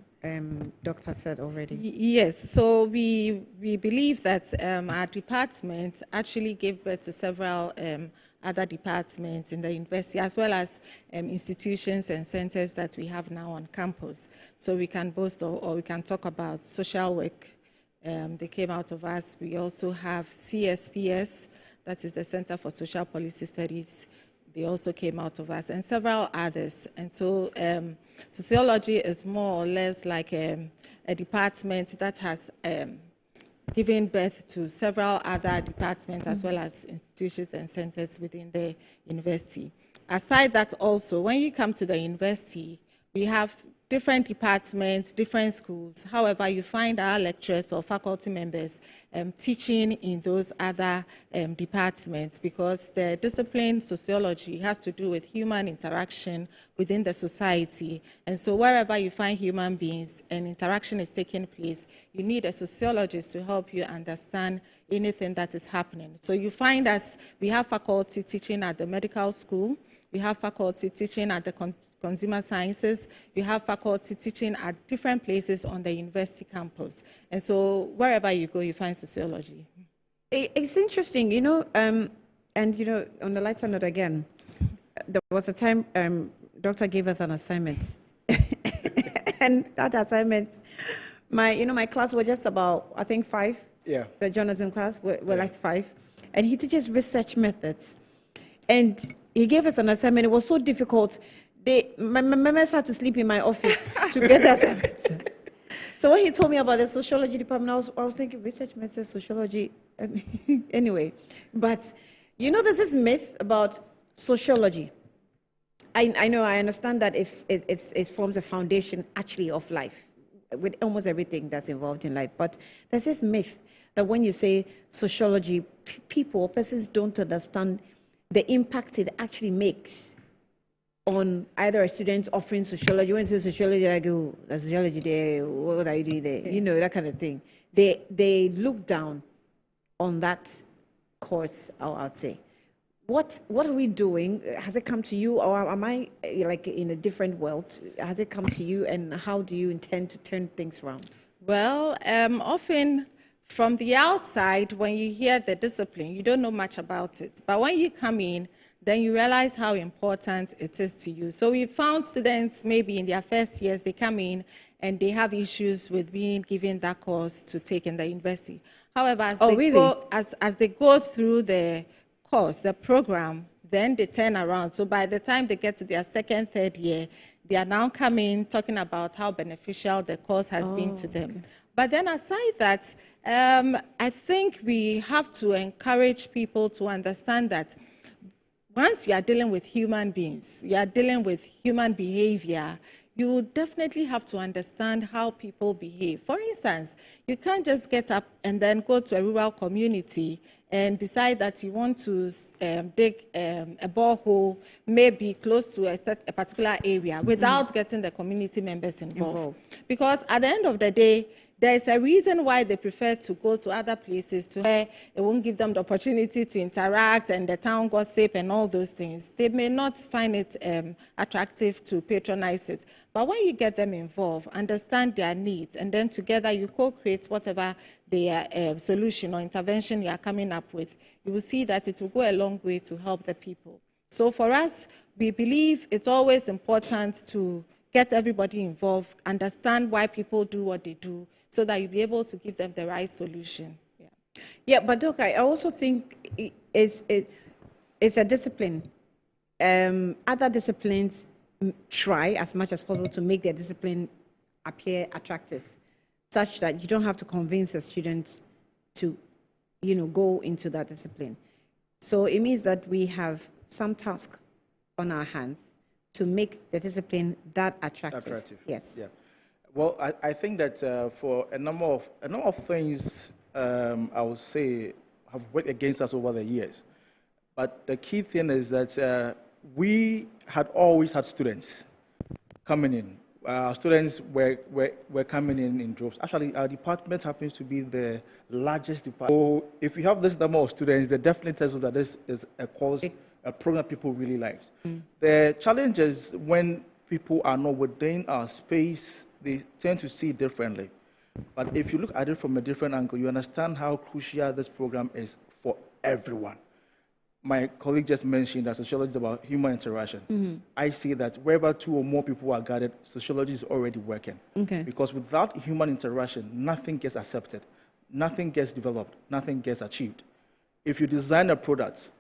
Doctor said already? Yes, so we believe that our department actually gave birth to several other departments in the university, as well as institutions and centers that we have now on campus. So we can boast or we can talk about social work. They came out of us. We also have CSPS, that is the Center for Social Policy Studies. They also came out of us, and several others. And so sociology is more or less like a department that has given birth to several other departments as well as institutions and centers within the university. Aside that also, when you come to the university, we have different departments, different schools. However, you find our lecturers or faculty members teaching in those other departments, because the discipline sociology has to do with human interaction within the society. And so wherever you find human beings and interaction is taking place, you need a sociologist to help you understand anything that is happening. So you find us, we have faculty teaching at the medical school. We have faculty teaching at the consumer sciences. We have faculty teaching at different places on the university campus. And so wherever you go, you find sociology. It's interesting, and, on the lighter note again, there was a time Doctor gave us an assignment. And that assignment, my class were just about, I think, 5. Yeah. The journalism class were like 5. And he teaches research methods. And he gave us an assignment. It was so difficult. My members had to sleep in my office to get the assignment. So when he told me about the sociology department, I was thinking research methods, sociology. Anyway, but there's this myth about sociology. I know, I understand that if it forms a foundation actually of life with almost everything that's involved in life. But there's this myth that when you say sociology, persons don't understand the impact it actually makes on either a student offering sociology. When you say sociology, I go, the sociology there, what are you doing there? That kind of thing. They look down on that course, I'd say. What are we doing? Has it come to you, or am I like in a different world? Has it come to you, and how do you intend to turn things around? Well, often from the outside, when you hear the discipline, you don't know much about it. But when you come in, then you realize how important it is to you. So we found students maybe in their first years, they come in and they have issues with being given that course to take in the university. However, as they go through the course, the program, then they turn around. So by the time they get to their second, third year, they are now coming talking about how beneficial the course has been to them. Okay. But then aside that, I think we have to encourage people to understand that once you are dealing with human beings, you are dealing with human behavior, you will definitely have to understand how people behave. For instance, you can't just get up and then go to a rural community and decide that you want to dig a borehole, maybe close to a particular area, without getting the community members involved. Because at the end of the day, there's a reason why they prefer to go to other places to where it won't give them the opportunity to interact and the town gossip and all those things. They may not find it attractive to patronize it. But when you get them involved, understand their needs, and then together you co-create whatever their solution or intervention you are coming up with, you will see that it will go a long way to help the people. So for us, we believe it's always important to get everybody involved, understand why people do what they do, so that you'll be able to give them the right solution. Yeah, but Doc, I also think it's a discipline. Other disciplines try as much as possible to make their discipline appear attractive, such that you don't have to convince a student to, go into that discipline. So it means that we have some task on our hands to make the discipline that attractive. Yes. Yeah. Well, I think that for a number of things, I would say, have worked against us over the years. But the key thing is that we had always had students coming in. Students were coming in droves. Actually, our department happens to be the largest department. So if you have this number of students, that definitely tells us that this is a course, a program people really like. The challenge is when people are not within our space, they tend to see it differently. But if you look at it from a different angle, you understand how crucial this program is for everyone. My colleague just mentioned that sociology is about human interaction. I see that wherever 2 or more people are gathered, sociology is already working. Because without human interaction, nothing gets accepted, nothing gets developed, nothing gets achieved. If you design a product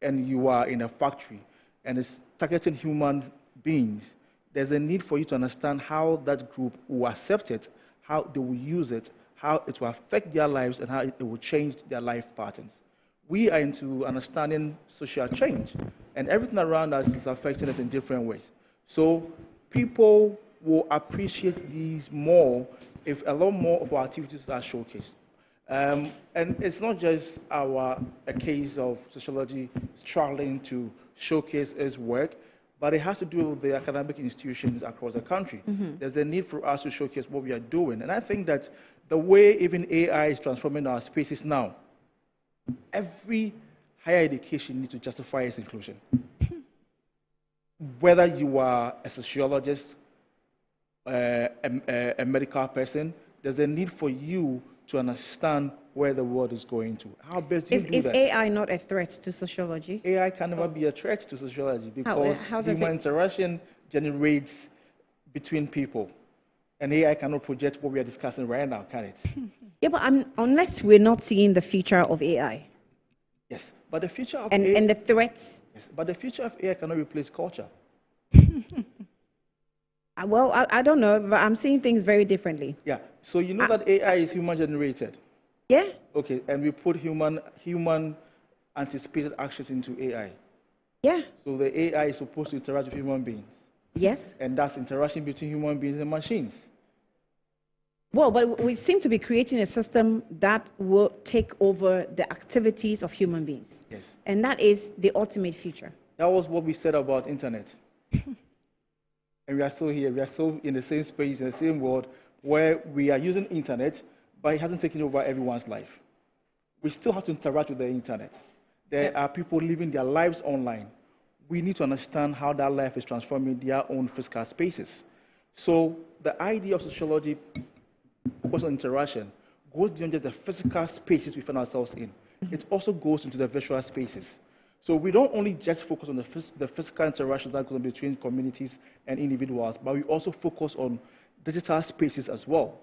and you are in a factory and it's targeting human beings, there's a need for you to understand how that group will accept it, how they will use it, how it will affect their lives, and how it will change their life patterns. We are into understanding social change, and everything around us is affecting us in different ways. So people will appreciate these more if a lot more of our activities are showcased. And it's not just a case of sociology struggling to showcase its work, but it has to do with the academic institutions across the country. There's a need for us to showcase what we are doing. And I think that the way even AI is transforming our spaces now, every higher education needs to justify its inclusion. Whether you are a sociologist, a medical person, there's a need for you to understand where the world is going to. How best do you do that? Is AI not a threat to sociology? AI can never be a threat to sociology because human interaction generates between people. And AI cannot project what we are discussing right now, can it? Yeah, but unless we're not seeing the future of AI. Yes, but the future of AI... And the threats. Yes, but the future of AI cannot replace culture. Well, I don't know, but I'm seeing things very differently. Yeah, so you know that AI is human-generated? Yeah. Okay, and we put human anticipated actions into AI. Yeah. So the AI is supposed to interact with human beings. Yes. And that's interaction between human beings and machines. Well, but we seem to be creating a system that will take over the activities of human beings. Yes. And that is the ultimate future. That was what we said about internet. And we are still here. We are still in the same space, in the same world, where we are using internet, but it hasn't taken over everyone's life. We still have to interact with the internet. There are people living their lives online. We need to understand how that life is transforming their own physical spaces. So the idea of sociology focused on interaction goes beyond just the physical spaces we find ourselves in. It also goes into the virtual spaces. So we don't only just focus on the physical interactions that go on between communities and individuals, but we also focus on digital spaces as well.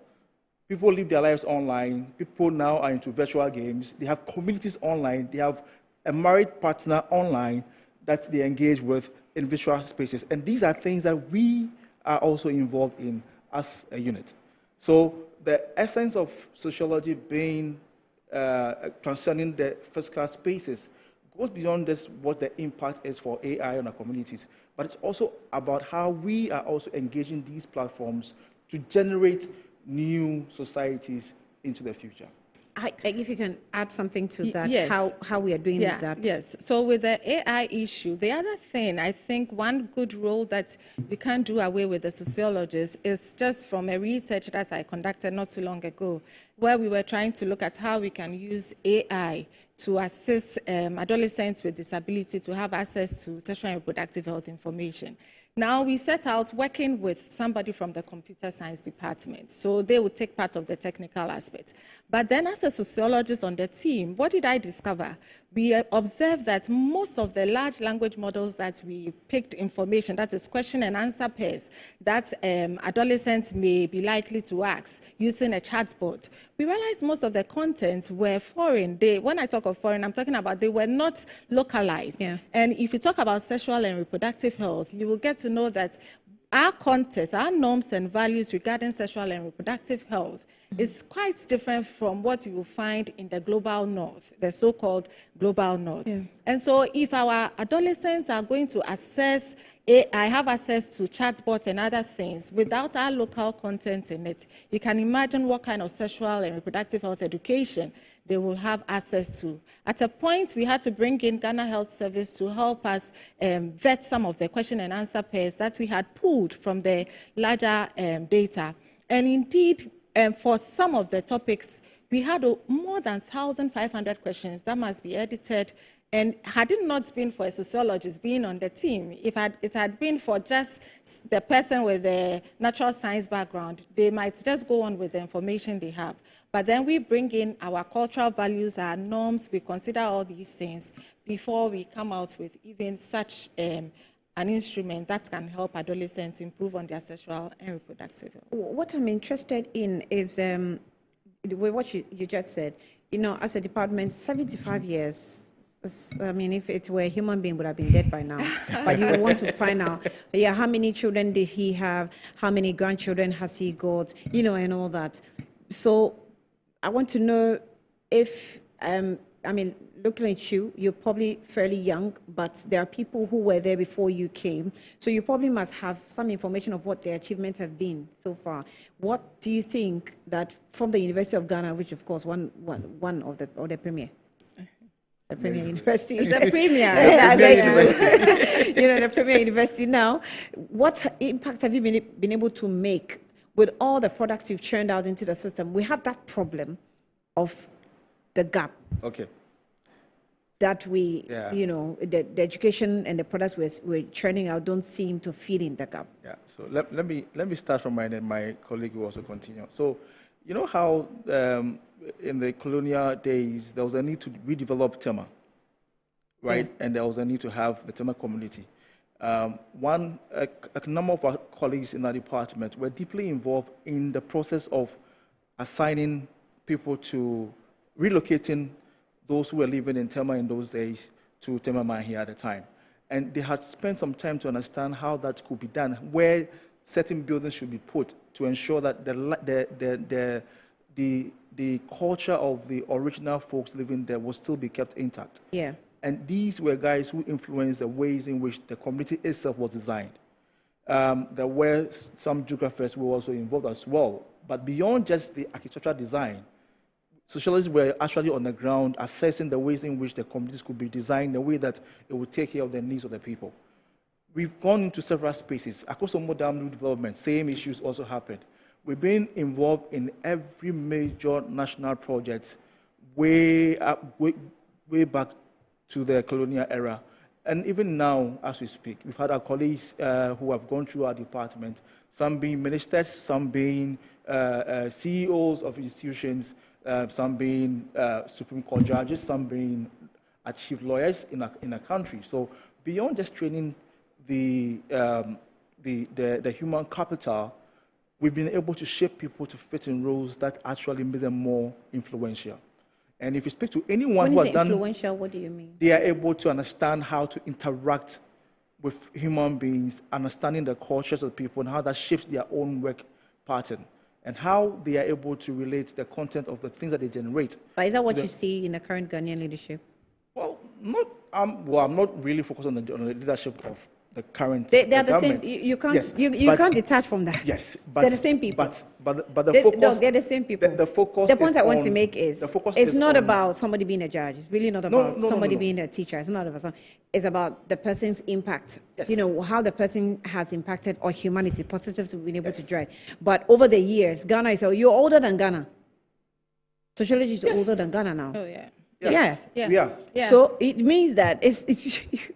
People live their lives online. People now are into virtual games. They have communities online. They have a married partner online that they engage with in virtual spaces. And these are things that we are also involved in as a unit. So the essence of sociology being transcending the physical spaces goes beyond just what the impact is for AI on our communities, but it's also about how we are also engaging these platforms to generate new societies into the future. If you can add something to that, yes. how we are doing that. Yes, so with the AI issue, the other thing, I think one good role that we can't do away with the sociologists is just from a research that I conducted not too long ago, where we were trying to look at how we can use AI to assist adolescents with disability to have access to sexual and reproductive health information. Now, we set out working with somebody from the computer science department, so they would take part of the technical aspect. But then as a sociologist on the team, what did I discover? We observed that most of the large language models that we picked information, that is question and answer pairs, that adolescents may be likely to ask using a chatbot, we realized most of the content were foreign. When I talk of foreign, I'm talking about they were not localized. Yeah. And if you talk about sexual and reproductive health, you will get to know that our context, our norms and values regarding sexual and reproductive health is quite different from what you will find in the global north, the so-called global north. Yeah. And so if our adolescents are going to access AI, have access to chatbots and other things without our local content in it, you can imagine what kind of sexual and reproductive health education they will have access to. At a point, we had to bring in Ghana Health Service to help us vet some of the question and answer pairs that we had pulled from the larger data. And indeed, for some of the topics, we had more than 1,500 questions that must be edited. And had it not been for a sociologist being on the team, if it had been for just the person with the natural science background, they might just go on with the information they have. But then we bring in our cultural values, our norms, we consider all these things before we come out with even such an instrument that can help adolescents improve on their sexual and reproductive health. What I'm interested in is what you just said. You know, as a department, 75 years, I mean, if it were a human being, would have been dead by now. But you want to find out, yeah, how many children did he have? How many grandchildren has he got? You know, and all that. So I want to know if, I mean, looking at you, you're probably fairly young, but there are people who were there before you came. So you probably must have some information of what their achievements have been so far. What do you think that from the University of Ghana, which of course one of the premier, the premier university is the premier. You know, the premier university now. What impact have you been able to make with all the products you've churned out into the system? We have that problem of the gap. Okay. That we, you know, the education and the products we're churning out don't seem to fill in the gap. Yeah. So let me start from mine, and my colleague will also continue. So, you know how in the colonial days there was a need to redevelop Tema, right? Yeah. And there was a need to have the Tema community. A number of our colleagues in our department were deeply involved in the process of assigning people to relocating those who were living in Tema in those days to Tema Mahi at the time. And they had spent some time to understand how that could be done, where certain buildings should be put to ensure that the culture of the original folks living there will still be kept intact. Yeah. And these were guys who influenced the ways in which the community itself was designed. There were some geographers who were also involved as well. But beyond just the architectural design, sociologists were actually on the ground assessing the ways in which the communities could be designed in a way that it would take care of the needs of the people. We've gone into several spaces. Across the modern development, same issues also happened. We've been involved in every major national project way back to the colonial era. And even now, as we speak, we've had our colleagues who have gone through our department, some being ministers, some being CEOs of institutions, some being Supreme Court judges, some being chief lawyers in a country. So beyond just training the human capital, we've been able to shape people to fit in roles that actually make them more influential. And if you speak to anyone who has done influential, what do you mean? They are able to understand how to interact with human beings, understanding the cultures of people and how that shapes their own work pattern, and how they are able to relate the content of the things that they generate. But is that what you see in the current Ghanaian leadership? Well, I'm not really focused on the leadership of the current They are the government. same. You can't. Yes, you can't detach from that. Yes, but they're the same people. But the focus. No, they're the same people. The focus. The point is I want on, to make is it's not about somebody being a judge. It's really not about somebody being a teacher. It's not about. It's about the person's impact. Yes. You know how the person has impacted or humanity, positives we've been able to drive. But over the years, Ghana is. You're older than Ghana. Sociology is older than Ghana now. Oh yeah. Yes. Yeah. So it means that it's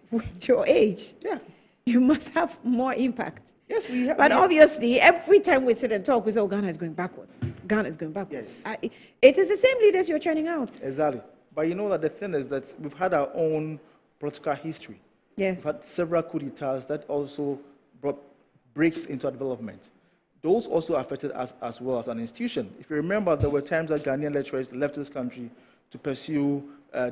with your age. Yeah. you must have more impact. Yes, we have. But obviously, every time we sit and talk, we say, oh, Ghana is going backwards. Ghana is going backwards. Yes. It is the same leaders you're churning out. Exactly. But you know that the thing is that we've had our own political history. Yeah. We've had several coup d'etats that also brought breaks into our development. Those also affected us as well as an institution. If you remember, there were times that Ghanaian lecturers left this country to pursue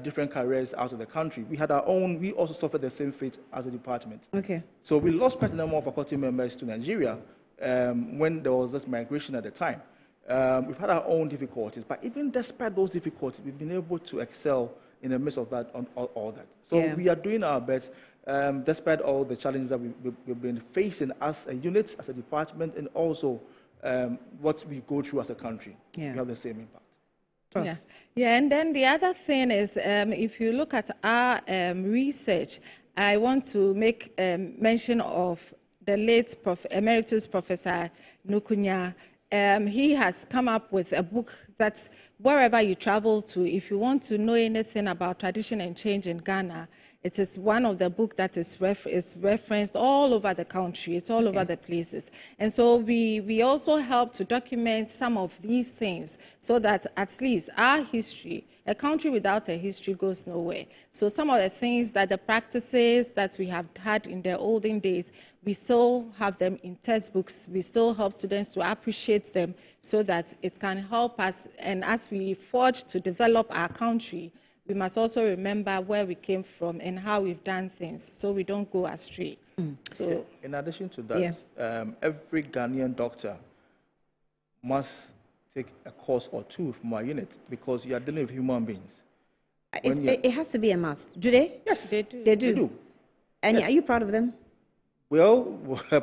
different careers out of the country. We had our own, we also suffered the same fate as a department. Okay. So we lost quite a number of faculty members to Nigeria when there was this migration at the time. We've had our own difficulties, but even despite those difficulties, we've been able to excel in the midst of that, on all that. So we are doing our best, despite all the challenges that we've been facing as a unit, as a department, and also what we go through as a country. We have the same impact. Yeah, and then the other thing is, if you look at our research, I want to make mention of the late Emeritus Professor Nukunya. He has come up with a book that wherever you travel to, if you want to know anything about tradition and change in Ghana, it is one of the books that is referenced all over the country. It's all over the places. And so we also help to document some of these things so that at least our history, a country without a history goes nowhere. So some of the things that the practices that we have had in the olden days, we still have them in textbooks. We still help students to appreciate them so that it can help us. And as we forge to develop our country, we must also remember where we came from and how we've done things so we don't go astray. So, in addition to that, every Ghanaian doctor must take a course or two from our unit because you are dealing with human beings. It has to be a must. Do they? Yes, they do. They do. And are you proud of them? Well,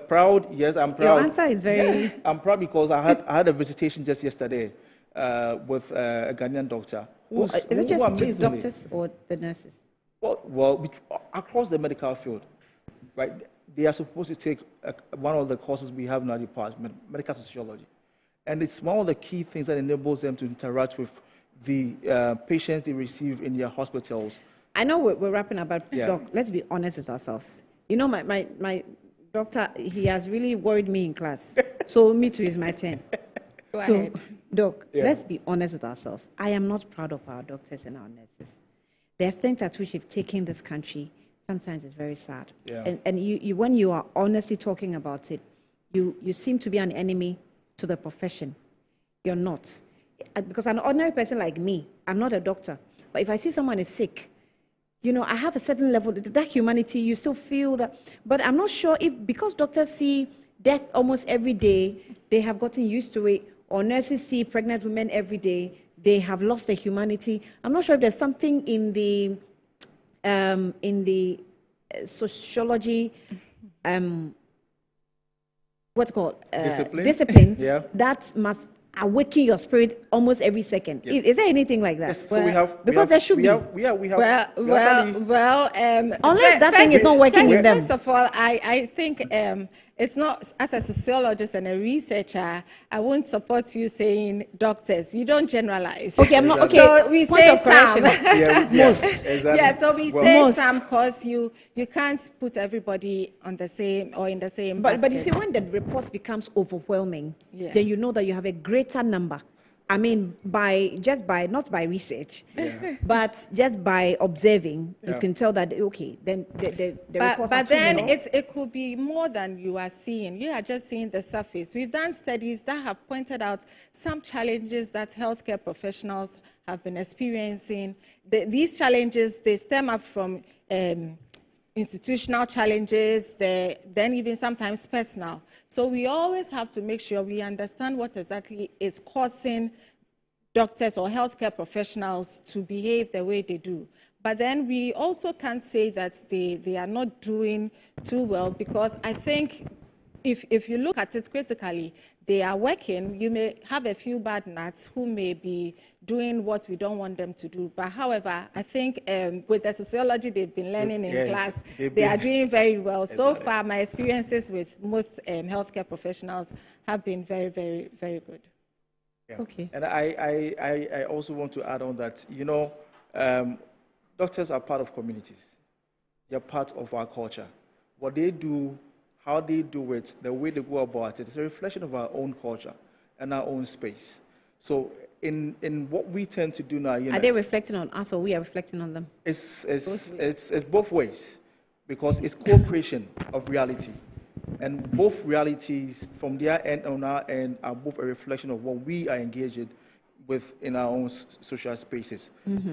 proud, yes, I'm proud. Your answer is very... Yes, I'm proud because I had a visitation just yesterday with a Ghanaian doctor. Is it just the doctors or the nurses? Well, across the medical field, right, they are supposed to take one of the courses we have in our department, medical sociology. And it's one of the key things that enables them to interact with the patients they receive in their hospitals. I know we're wrapping up, but Doc, let's be honest with ourselves. You know, my doctor, he has really worried me in class. So me too is my turn. Go ahead. Doc, let's be honest with ourselves. I am not proud of our doctors and our nurses. The extent at which we've taken this country, sometimes it's very sad. Yeah. And you, when you are honestly talking about it, you seem to be an enemy to the profession. You're not. Because an ordinary person like me, I'm not a doctor, but if I see someone is sick, you know, I have a certain level, that humanity, you still feel that. But I'm not sure if, because doctors see death almost every day, they have gotten used to it, or nurses see pregnant women every day, they have lost their humanity. I'm not sure if there's something in the sociology, what's it called? Discipline that must awaken your spirit almost every second. Yes. Is there anything like that? Yes, so we have... Because there should be. Unless that thing is not working in them. First of all, I think it's not, as a sociologist and a researcher, I won't support you saying doctors. You don't generalize. Okay, I'm not, okay. So we say some. Most. Exactly. Yeah, so we say some because you can't put everybody on the same or in the same basket. But you see, when the report becomes overwhelming, then you know that you have a greater number. I mean, not by research, but just by observing, you can tell that, okay, then the reports But then it could be more than you are seeing. You are just seeing the surface. We've done studies that have pointed out some challenges that healthcare professionals have been experiencing. These challenges, they stem up from institutional challenges, then even sometimes personal. So we always have to make sure we understand what exactly is causing doctors or healthcare professionals to behave the way they do. But then we also can't say that they are not doing too well, because I think if you look at it critically, they are working. You may have a few bad nuts who may be doing what we don't want them to do. But however, I think with the sociology they've been learning in class, they are doing very well. So far, my experiences with most healthcare professionals have been very, very, very good. Yeah. Okay. And I also want to add on that, you know, doctors are part of communities. They're part of our culture. what they do, how they do it, the way they go about it, is a reflection of our own culture and our own space. So in what we tend to do now, are they reflecting on us or we are reflecting on them? It's both ways, because it's co-creation of reality. And both realities from their end and our end are both a reflection of what we are engaged with in our own social spaces.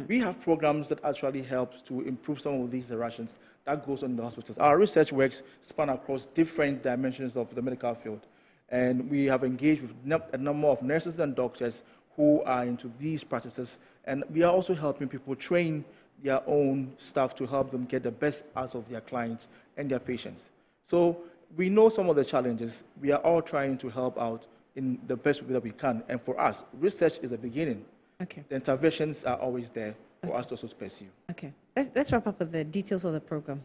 We have programs that actually help to improve some of these interactions that goes on in the hospitals. Our research works span across different dimensions of the medical field. And we have engaged with a number of nurses and doctors who are into these practices. And we are also helping people train their own staff to help them get the best out of their clients and their patients. So we know some of the challenges. We are all trying to help out in the best way that we can. And for us, research is a beginning. Okay. The interventions are always there for us to also pursue. Okay. Let's wrap up with the details of the program.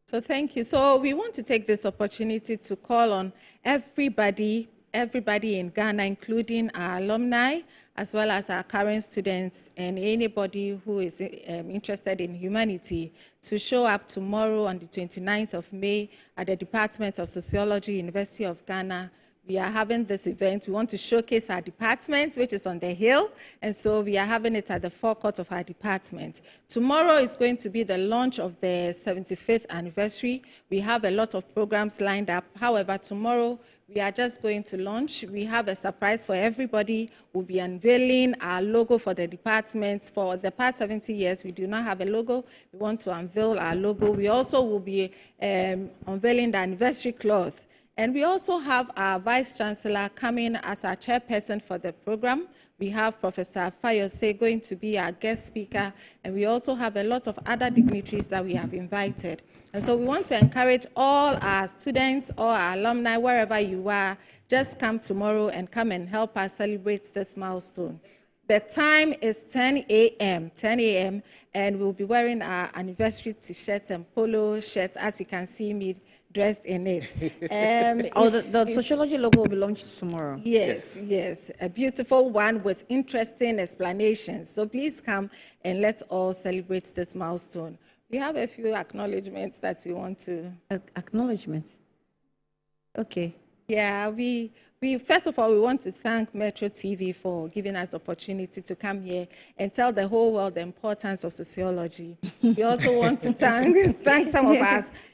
So thank you. So we want to take this opportunity to call on everybody in Ghana, including our alumni, as well as our current students and anybody who is interested in humanity, to show up tomorrow on the 29th of May at the Department of Sociology, University of Ghana. We are having this event. We want to showcase our department, which is on the hill, and so we are having it at the forecourt of our department. Tomorrow is going to be the launch of the 75th anniversary. We have a lot of programs lined up. However, tomorrow we are just going to launch. We have a surprise for everybody. We'll be unveiling our logo for the department. For the past 70 years, we do not have a logo. We want to unveil our logo. We also will be unveiling the anniversary cloth. And we also have our Vice Chancellor coming as our chairperson for the program. We have Professor Fayose going to be our guest speaker, and we also have a lot of other dignitaries that we have invited. And so we want to encourage all our students, all our alumni, wherever you are, just come tomorrow and come and help us celebrate this milestone. The time is 10 a.m., and we'll be wearing our anniversary T-shirts and polo shirts, as you can see me dressed in it. The Sociology logo will be launched tomorrow. Yes, a beautiful one with interesting explanations. So please come and let's all celebrate this milestone. We have a few acknowledgements that we want to... Acknowledgements? Okay. Yeah, we first of all, we want to thank Metro TV for giving us the opportunity to come here and tell the whole world the importance of sociology. We also want to thank some of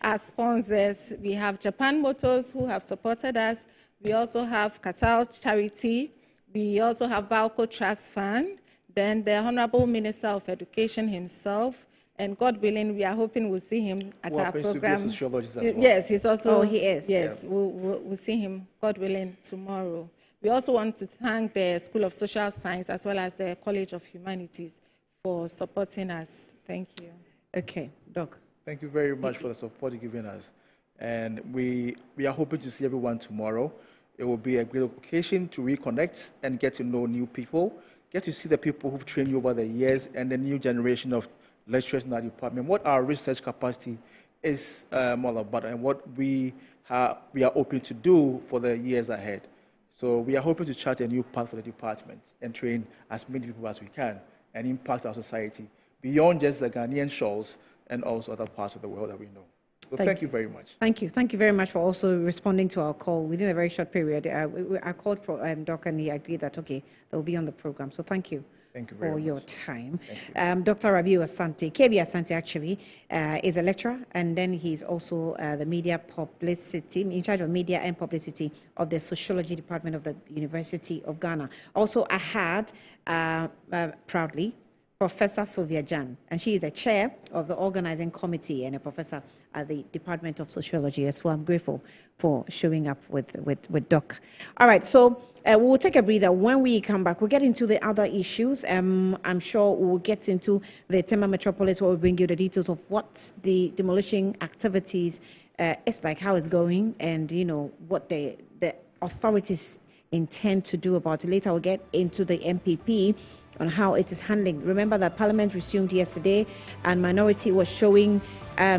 our sponsors. We have Japan Motors, who have supported us. We also have Qatar Charity. We also have Valco Trust Fund. Then the Honorable Minister of Education himself. And God willing, we are hoping we'll see him at our program. To be a sociologist as well. Yes, he's also. Oh, he is. Yes, yeah. We'll see him, God willing, tomorrow. We also want to thank the School of Social Science as well as the College of Humanities for supporting us. Thank you. Okay, Doc. Thank you very much for the support you've given us. And we are hoping to see everyone tomorrow. It will be a great occasion to reconnect and get to know new people, get to see the people who've trained you over the years and the new generation of lecturers in our department, what our research capacity is all about, and what we are hoping to do for the years ahead. So we are hoping to chart a new path for the department and train as many people as we can and impact our society beyond just the Ghanaian shores and also other parts of the world that we know. So thank you very much. Thank you. Thank you very much for also responding to our call within a very short period. I called Doc and he agreed that, okay, they'll be on the program. So thank you. Thank you very much. For your time. Dr. Rabiu Asante, KB Asante actually, is a lecturer, and then he's also the media publicity, in charge of media and publicity of the Sociology Department of the University of Ghana. Also, I had, proudly, Professor Sylvia Jan, and she is a chair of the organizing committee and a professor at the Department of Sociology as well. I'm grateful for showing up with Doc. All right, so we'll take a breather. When we come back, we'll get into the other issues. I'm sure we'll get into the Tema Metropolis, where we'll bring you the details of what the demolition activities is like, how it's going, and, you know, what the authorities intend to do about it. Later, we'll get into the MPP on how it is handling. Remember that Parliament resumed yesterday, and Minority was showing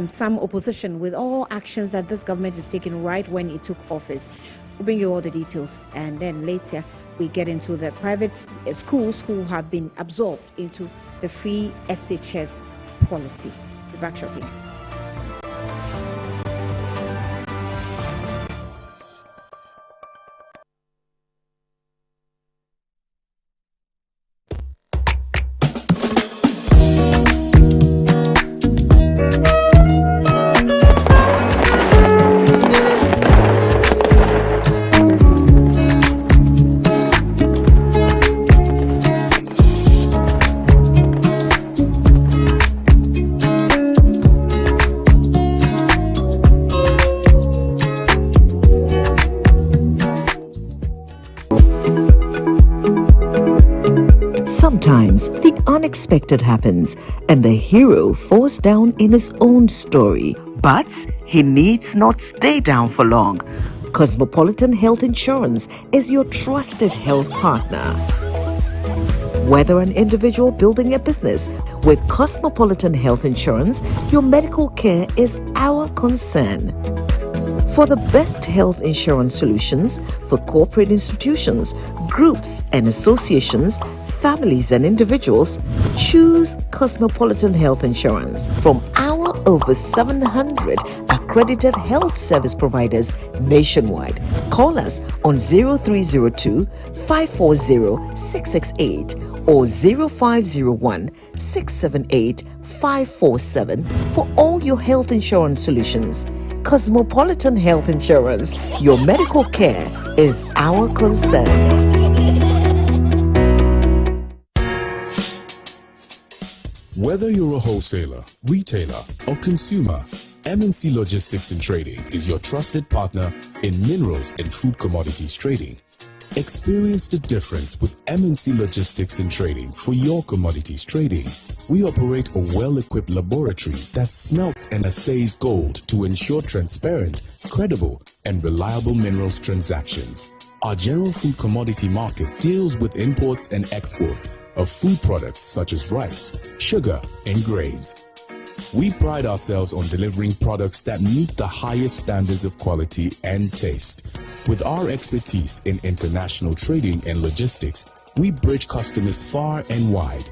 some opposition with all actions that this government is taking right when it took office. We'll bring you all the details, and then later we get into the private schools who have been absorbed into the free SHS policy. Be back shortly. Sometimes the unexpected happens and the hero falls down in his own story. But he needs not stay down for long. Cosmopolitan Health Insurance is your trusted health partner. Whether an individual building a business, with Cosmopolitan Health Insurance, your medical care is our concern. For the best health insurance solutions for corporate institutions, groups and associations, families and individuals, choose Cosmopolitan Health Insurance from our over 700 accredited health service providers nationwide. Call us on 0302 540 668 or 0501 678 547 for all your health insurance solutions. Cosmopolitan Health Insurance, your medical care is our concern. Whether you're a wholesaler, retailer, or consumer, MNC Logistics and Trading is your trusted partner in minerals and food commodities trading. Experience the difference with MNC Logistics and Trading for your commodities trading. We operate a well-equipped laboratory that smelts and assays gold to ensure transparent, credible, and reliable minerals transactions. Our general food commodity market deals with imports and exports of food products such as rice, sugar, and grains. We pride ourselves on delivering products that meet the highest standards of quality and taste. With our expertise in international trading and logistics, we bridge customers far and wide.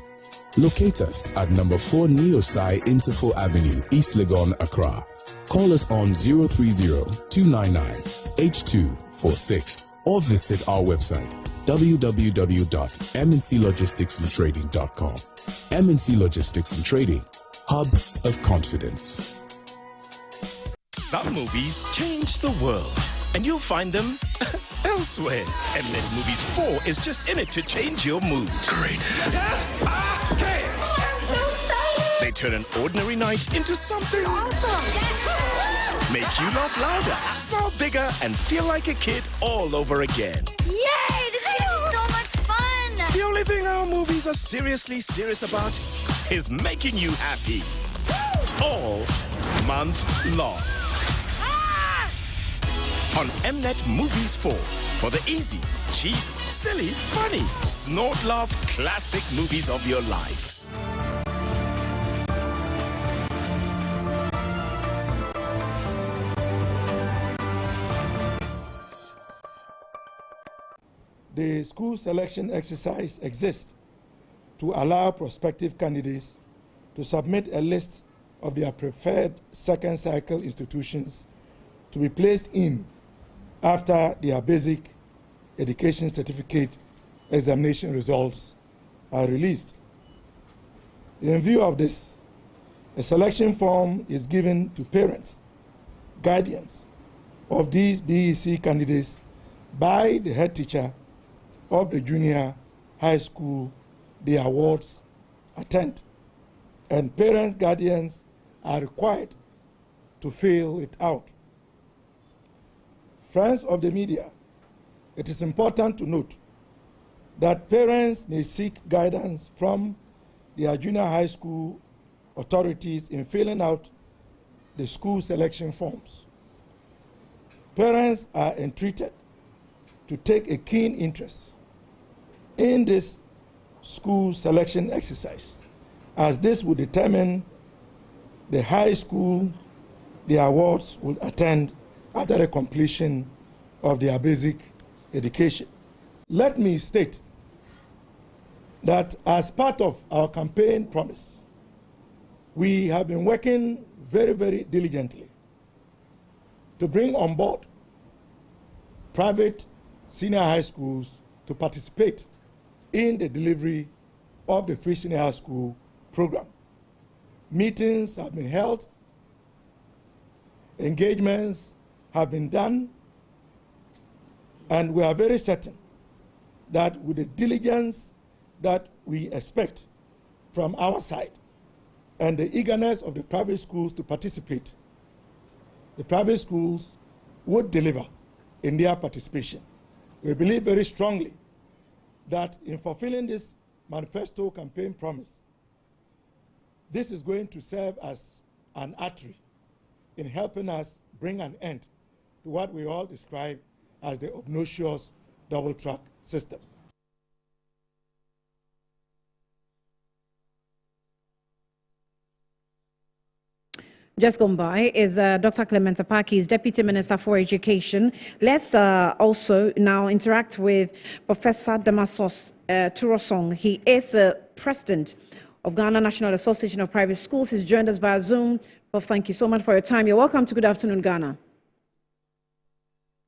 Locate us at number 4 Neosai Interfo Avenue, East Legon, Accra. Call us on 030-299-8246 or visit our website www.mnclogisticsandtrading.com. MNC Logistics and Trading, hub of confidence. Some movies change the world, and you'll find them elsewhere. Mnet Movies 4 is just in it to change your mood. Great. They turn an ordinary night into something awesome. Make you laugh louder, smile bigger, and feel like a kid all over again. Yay! This is so much fun! The only thing our movies are seriously serious about is making you happy. All month long. On Mnet Movies 4 for the easy, cheesy, silly, funny, snort laugh classic movies of your life. The school selection exercise exists to allow prospective candidates to submit a list of their preferred second cycle institutions to be placed in after their basic education certificate examination results are released. In view of this, a selection form is given to parents, guardians of these BEC candidates by the head teacher of the junior high school the awards attend, and parents, guardians are required to fill it out. Friends of the media, it is important to note that parents may seek guidance from their junior high school authorities in filling out the school selection forms. Parents are entreated to take a keen interest in this school selection exercise, as this will determine the high school the awards will attend after the completion of their basic education. Let me state that as part of our campaign promise, we have been working very, very diligently to bring on board private senior high schools to participate in the delivery of the free senior high school program. Meetings have been held, engagements have been done, and we are very certain that with the diligence that we expect from our side and the eagerness of the private schools to participate, the private schools would deliver in their participation. We believe very strongly that in fulfilling this manifesto campaign promise. This is going to serve as an artery in helping us bring an end to what we all describe as the obnoxious double-track system. Just gone by is Dr. Clement Apaki, Deputy Minister for Education. Let's also now interact with Professor Damasos Turosong. He is the President of Ghana National Association of Private Schools. He's joined us via Zoom. Prof, thank you so much for your time. You're welcome to Good Afternoon, Ghana.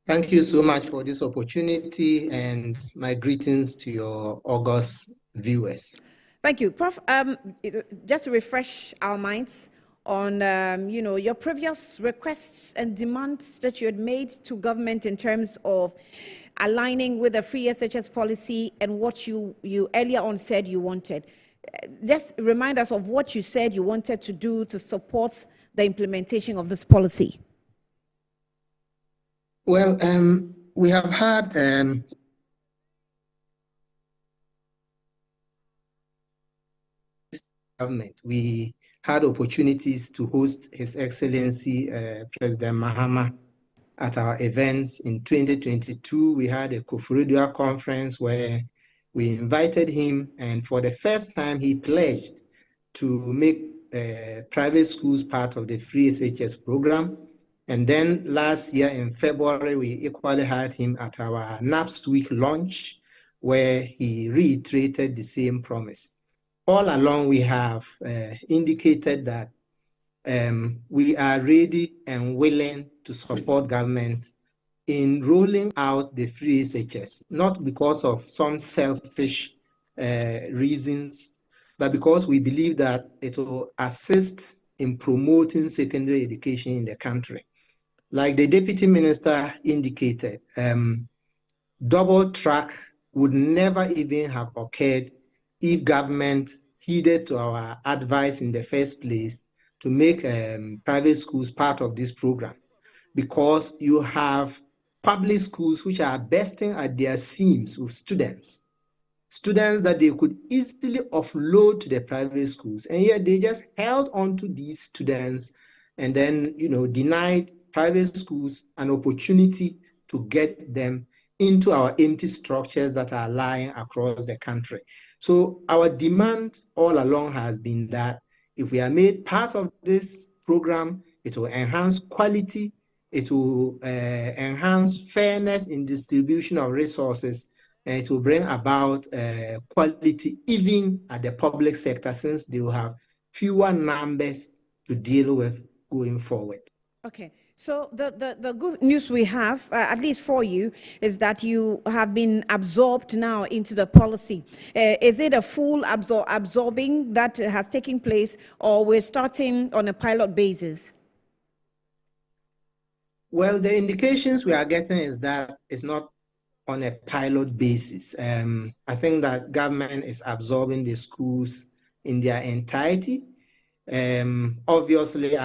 Thank you so much for this opportunity, and my greetings to your august viewers. Thank you. Prof, just to refresh our minds on your previous requests and demands that you had made to government in terms of aligning with the free SHS policy and what you earlier on said you wanted. Just remind us of what you said you wanted to do to support the implementation of this policy. Well, we have had government. We had opportunities to host His Excellency President Mahama at our events. In 2022, we had a Koforidua conference where we invited him, and for the first time, he pledged to make private schools part of the free SHS program. And then last year in February, we equally had him at our NAPS Week launch, where he reiterated the same promise. All along, we have indicated that we are ready and willing to support government in rolling out the free SHS, not because of some selfish reasons, but because we believe that it will assist in promoting secondary education in the country. Like the Deputy Minister indicated, double track would never even have occurred if government heeded to our advice in the first place to make private schools part of this program, because you have public schools which are bursting at their seams with students that they could easily offload to the private schools, and yet they just held on to these students and then denied private schools an opportunity to get them into our empty structures that are lying across the country. So our demand all along has been that if we are made part of this program, it will enhance quality, it will enhance fairness in distribution of resources, and it will bring about quality even at the public sector, since they will have fewer numbers to deal with going forward. Okay. So the good news we have, at least for you, is that you have been absorbed now into the policy. Is it a full absorbing that has taken place, or we're starting on a pilot basis? Well, the indications we are getting is that it's not on a pilot basis. I think that government is absorbing the schools in their entirety. Obviously,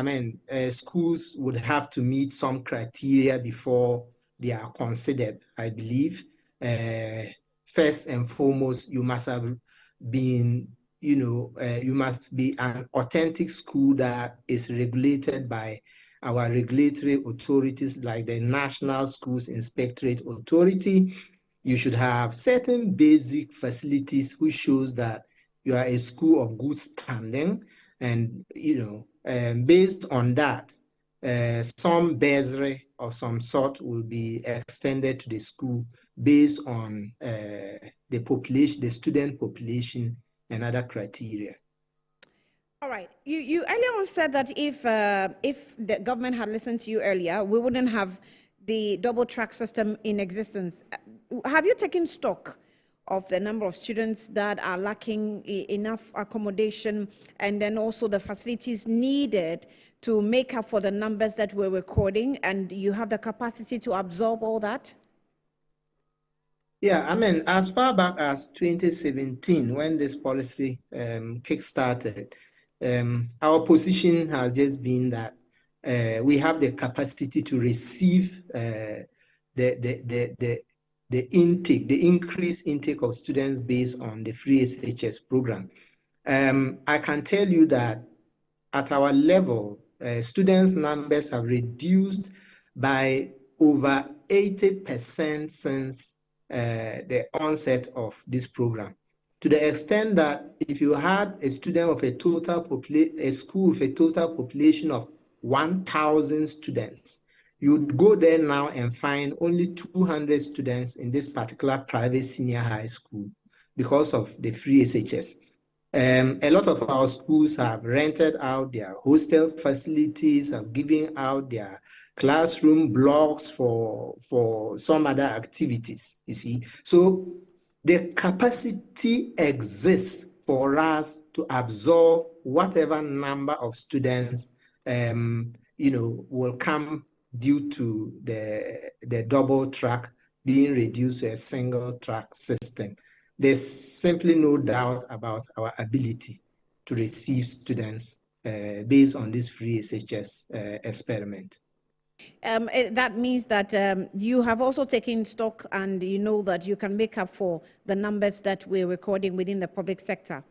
schools would have to meet some criteria before they are considered, I believe. First and foremost, you must have been, you must be an authentic school that is regulated by our regulatory authorities like the National Schools Inspectorate Authority. You should have certain basic facilities which shows that you are a school of good standing. And, based on that, some bursary of some sort will be extended to the school based on the population, the student population, and other criteria. All right. You earlier on said that if the government had listened to you earlier, we wouldn't have the double track system in existence. Have you taken stock of the number of students that are lacking enough accommodation, and then also the facilities needed to make up for the numbers that we're recording, and you have the capacity to absorb all that? Yeah, as far back as 2017, when this policy kick-started, our position has just been that we have the capacity to receive the the intake, the increased intake of students based on the free SHS program. I can tell you that at our level, students' numbers have reduced by over 80% since the onset of this program. To the extent that if you had a student of a school with a total population of 1,000 students, you'd go there now and find only 200 students in this particular private senior high school because of the free SHS. A lot of our schools have rented out their hostel facilities, have given out their classroom blocks for some other activities, you see. So the capacity exists for us to absorb whatever number of students, will come due to the double track being reduced to a single track system. There's simply no doubt about our ability to receive students based on this free SHS experiment. That means that you have also taken stock and you know that you can make up for the numbers that we're recording within the public sector.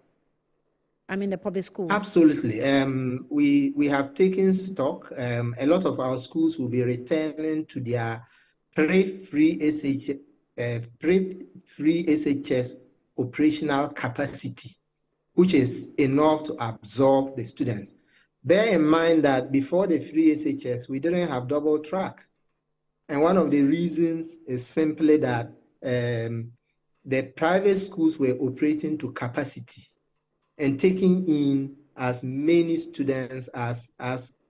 I mean the public schools. Absolutely. We have taken stock. A lot of our schools will be returning to their pre-free SHS operational capacity, which is enough to absorb the students. Bear in mind that before the free SHS, we didn't have double track. And one of the reasons is simply that the private schools were operating to capacity and taking in as many students as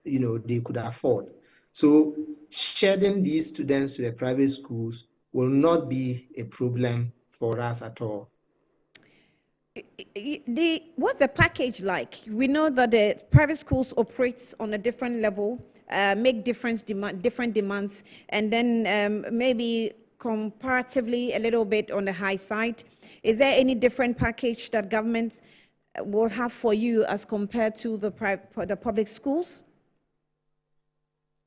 they could afford. So shedding these students to the private schools will not be a problem for us at all. What's the package like? We know that the private schools operate on a different level, make different demands, and then maybe comparatively a little bit on the high side. Is there any different package that government will have for you as compared to the public schools?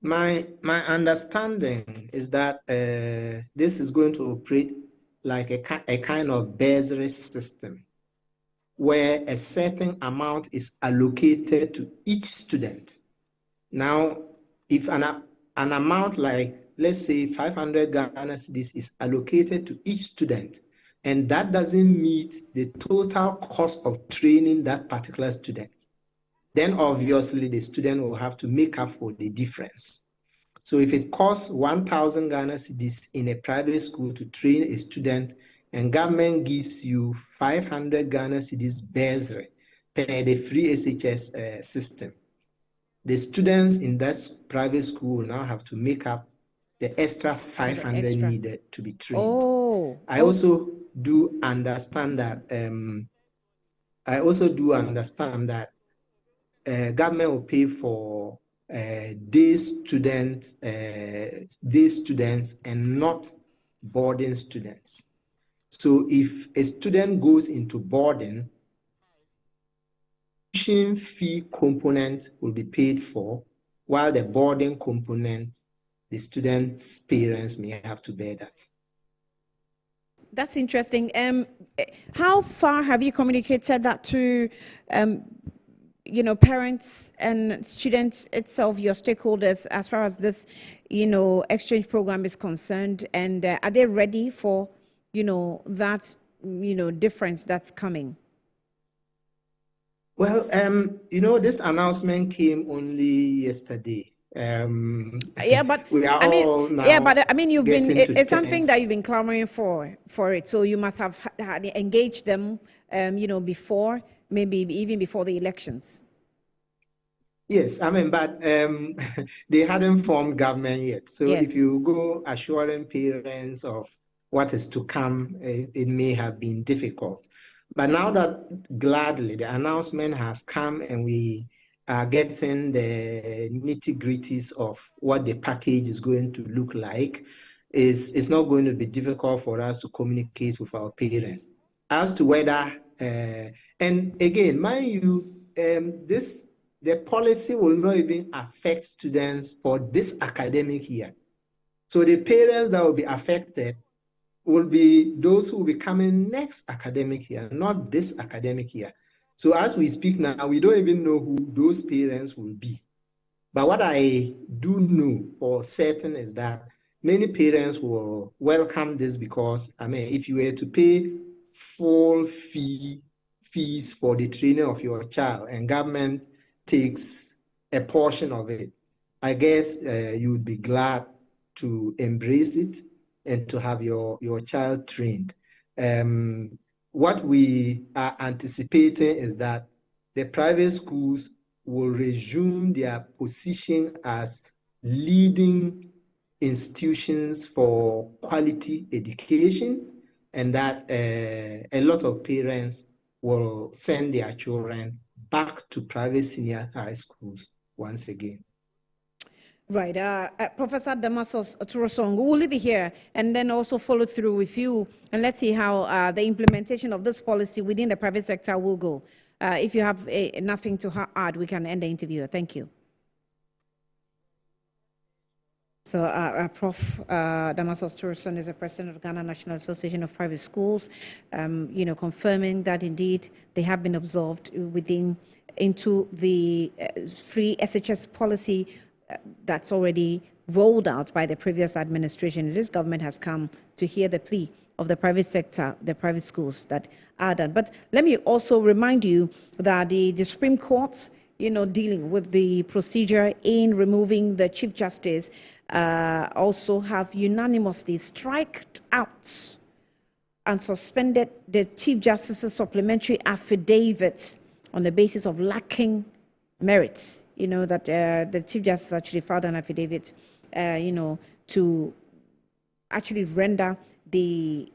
My understanding is that this is going to operate like a kind of bursary system, where a certain amount is allocated to each student. Now, if an amount like, let's say 500 Ghana cedis is allocated to each student, and that doesn't meet the total cost of training that particular student, then obviously the student will have to make up for the difference. So if it costs 1,000 Ghana cedis in a private school to train a student, and government gives you 500 Ghana cedis bursary per the free SHS system, the students in that private school will now have to make up the extra 500 needed to be trained. Oh, I also do understand that. Government will pay for day students and not boarding students. So if a student goes into boarding, tuition fee component will be paid for, while the boarding component, the student's parents may have to bear that. That's interesting. How far have you communicated that to, parents and students itself, your stakeholders, as far as this, exchange program is concerned? And are they ready for, that, difference that's coming? Well, this announcement came only yesterday. But we are all now. Yeah, but I mean, it's something that you've been clamoring for it. So you must have engaged them, before, maybe even before the elections. Yes, but they hadn't formed government yet. So yes. If you go assuring parents of what is to come, it may have been difficult. But now that gladly the announcement has come and we are getting the nitty-gritties of what the package is going to look like, it's not going to be difficult for us to communicate with our parents. As to whether, and again, mind you, the policy will not even affect students for this academic year. So the parents that will be affected will be those who will be coming next academic year, not this academic year. So as we speak now, we don't even know who those parents will be. But what I do know for certain is that many parents will welcome this because, I mean, if you were to pay full fees for the training of your child and government takes a portion of it, I guess you would be glad to embrace it and to have your child trained. What we are anticipating is that the private schools will resume their position as leading institutions for quality education, and that a lot of parents will send their children back to private senior high schools once again. Right. Professor Damasos Turosong, we'll leave it here and then also follow through with you, and let's see how the implementation of this policy within the private sector will go. If you have nothing to add, we can end the interview. Thank you. So, Prof. Damasos Turosong is the president of Ghana National Association of Private Schools, confirming that indeed they have been absorbed into the free SHS policy that's already rolled out by the previous administration. This government has come to hear the plea of the private sector, the private schools that are done. But let me also remind you that the Supreme Court, dealing with the procedure in removing the Chief Justice, also have unanimously striked out and suspended the Chief Justice's supplementary affidavit on the basis of lacking merits. That the Chief Justice actually filed an affidavit, to actually render the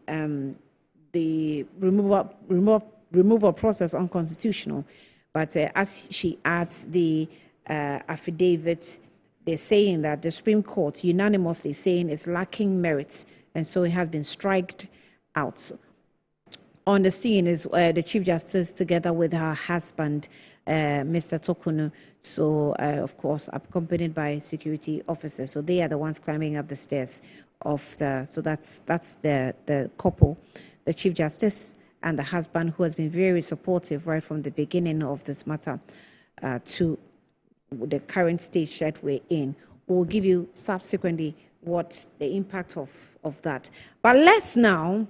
removal process unconstitutional. But as she adds the affidavit, they're saying that the Supreme Court unanimously saying it's lacking merits, and so it has been striked out. On the scene is the Chief Justice together with her husband, Mr. Tokunu. So, of course, accompanied by security officers. So they are the ones climbing up the stairs of so that's the couple, the Chief Justice and the husband, who has been very supportive right from the beginning of this matter to the current stage that we're in. We'll give you subsequently what the impact of that. But let's now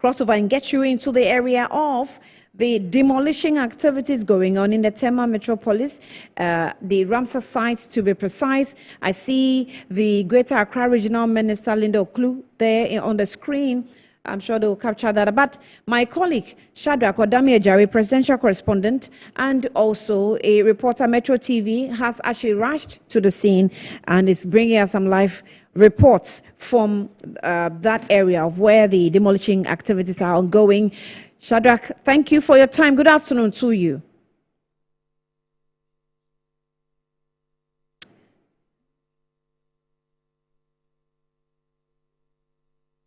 crossover and get you into the area of the demolition activities going on in the Tema metropolis, the Ramsar sites to be precise. I see the Greater Accra Regional Minister Linda Oklu there on the screen. I'm sure they will capture that. But my colleague, Shadrach Odami-Ejari, presidential correspondent, and also a reporter, Metro TV, has actually rushed to the scene and is bringing us some live reports from that area of where the demolition activities are ongoing. Shadrach, thank you for your time. Good afternoon to you.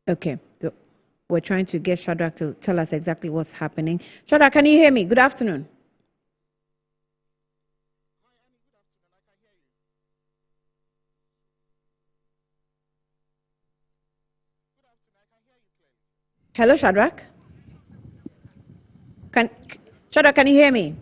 Okay. We're trying to get Shadrach to tell us exactly what's happening. Shadrach, can you hear me? Good afternoon. Hello, Shadrach? Shadrach, can you hear me?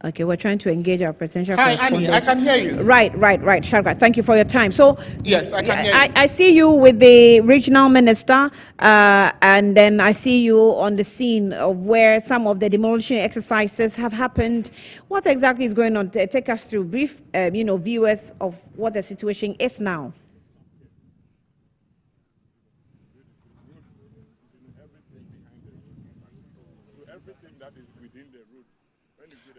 Okay, we're trying to engage our presidential correspondent. Annie, I can hear you. Right, Shadrach. Thank you for your time. So, yes, I can hear you. I see you with the regional minister, and then I see you on the scene of where some of the demolition exercises have happened. What exactly is going on? Take us through brief, viewers of what the situation is now.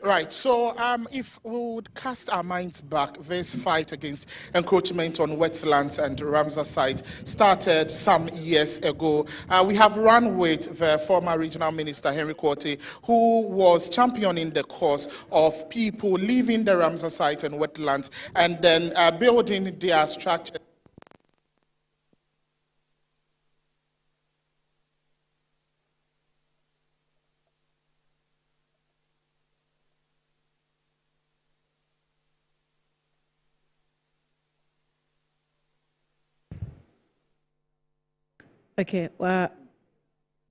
Right, so if we would cast our minds back, this fight against encroachment on wetlands and Ramsar site started some years ago. We have run with the former regional minister, Henry Quartey, who was championing the cause of people leaving the Ramsar site and wetlands and then building their structure. Okay, well,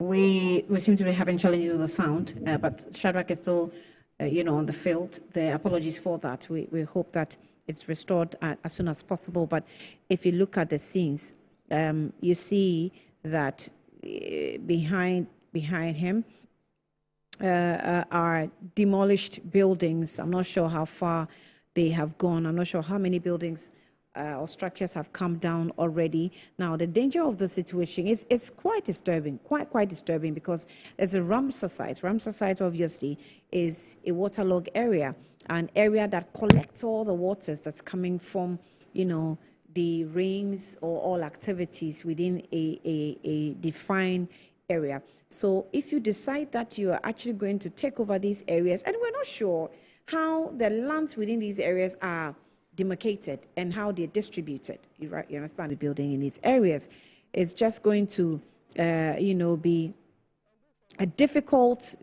we seem to be having challenges with the sound, but Shadrach is still, on the field. The apologies for that. We hope that it's restored as soon as possible. But if you look at the scenes, you see that behind him are demolished buildings. I'm not sure how far they have gone. I'm not sure how many buildings or structures have come down already. Now, the danger of the situation is it's quite disturbing, quite disturbing, because there's a Ramsar site. Ramsar site, obviously, is a waterlogged area, an area that collects all the waters that's coming from, the rains or all activities within a defined area. So if you decide that you are actually going to take over these areas, and we're not sure how the lands within these areas are demarcated and how they're distributed, you understand, the building in these areas, it's just going to, be a difficult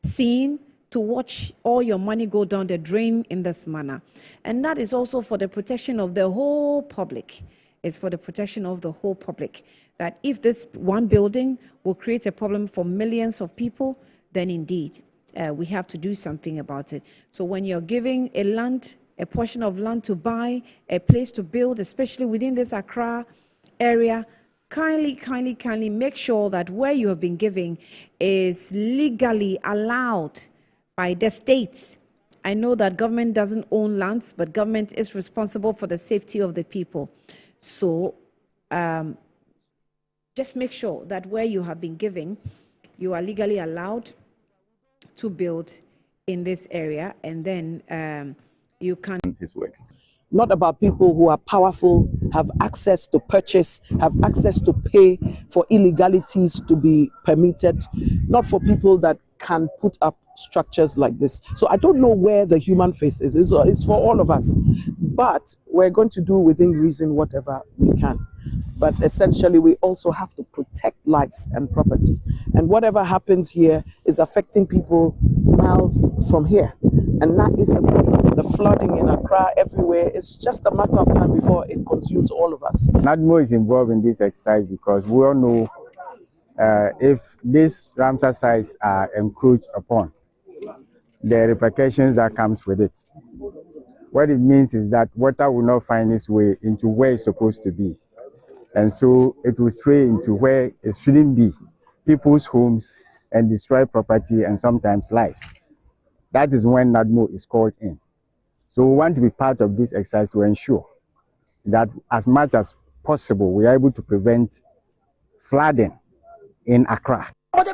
scene to watch all your money go down the drain in this manner. And that is also for the protection of the whole public. It's for the protection of the whole public, that if this one building will create a problem for millions of people, then indeed, we have to do something about it. So when you're giving a portion of land to buy, a place to build, especially within this Accra area, kindly make sure that where you have been giving is legally allowed by the states. I know that government doesn't own lands, but government is responsible for the safety of the people. So just make sure that where you have been giving, you are legally allowed to build in this area, and then you can. His work. Not about people who are powerful, have access to purchase, have access to pay for illegalities to be permitted, not for people that can put up structures like this. So I don't know where the human face is. It's for all of us. But we're going to do within reason whatever we can. But essentially, we also have to protect lives and property. And whatever happens here is affecting people miles from here. And that is a problem. The flooding in Accra everywhere, it's just a matter of time before it consumes all of us. NADMO is involved in this exercise because we all know if these Ramsar sites are encroached upon, the repercussions that comes with it. What it means is that water will not find its way into where it's supposed to be. And so it will stray into where it shouldn't be, people's homes, and destroy property and sometimes lives. That is when NADMO is called in. So we want to be part of this exercise to ensure that as much as possible, we are able to prevent flooding in Accra. Or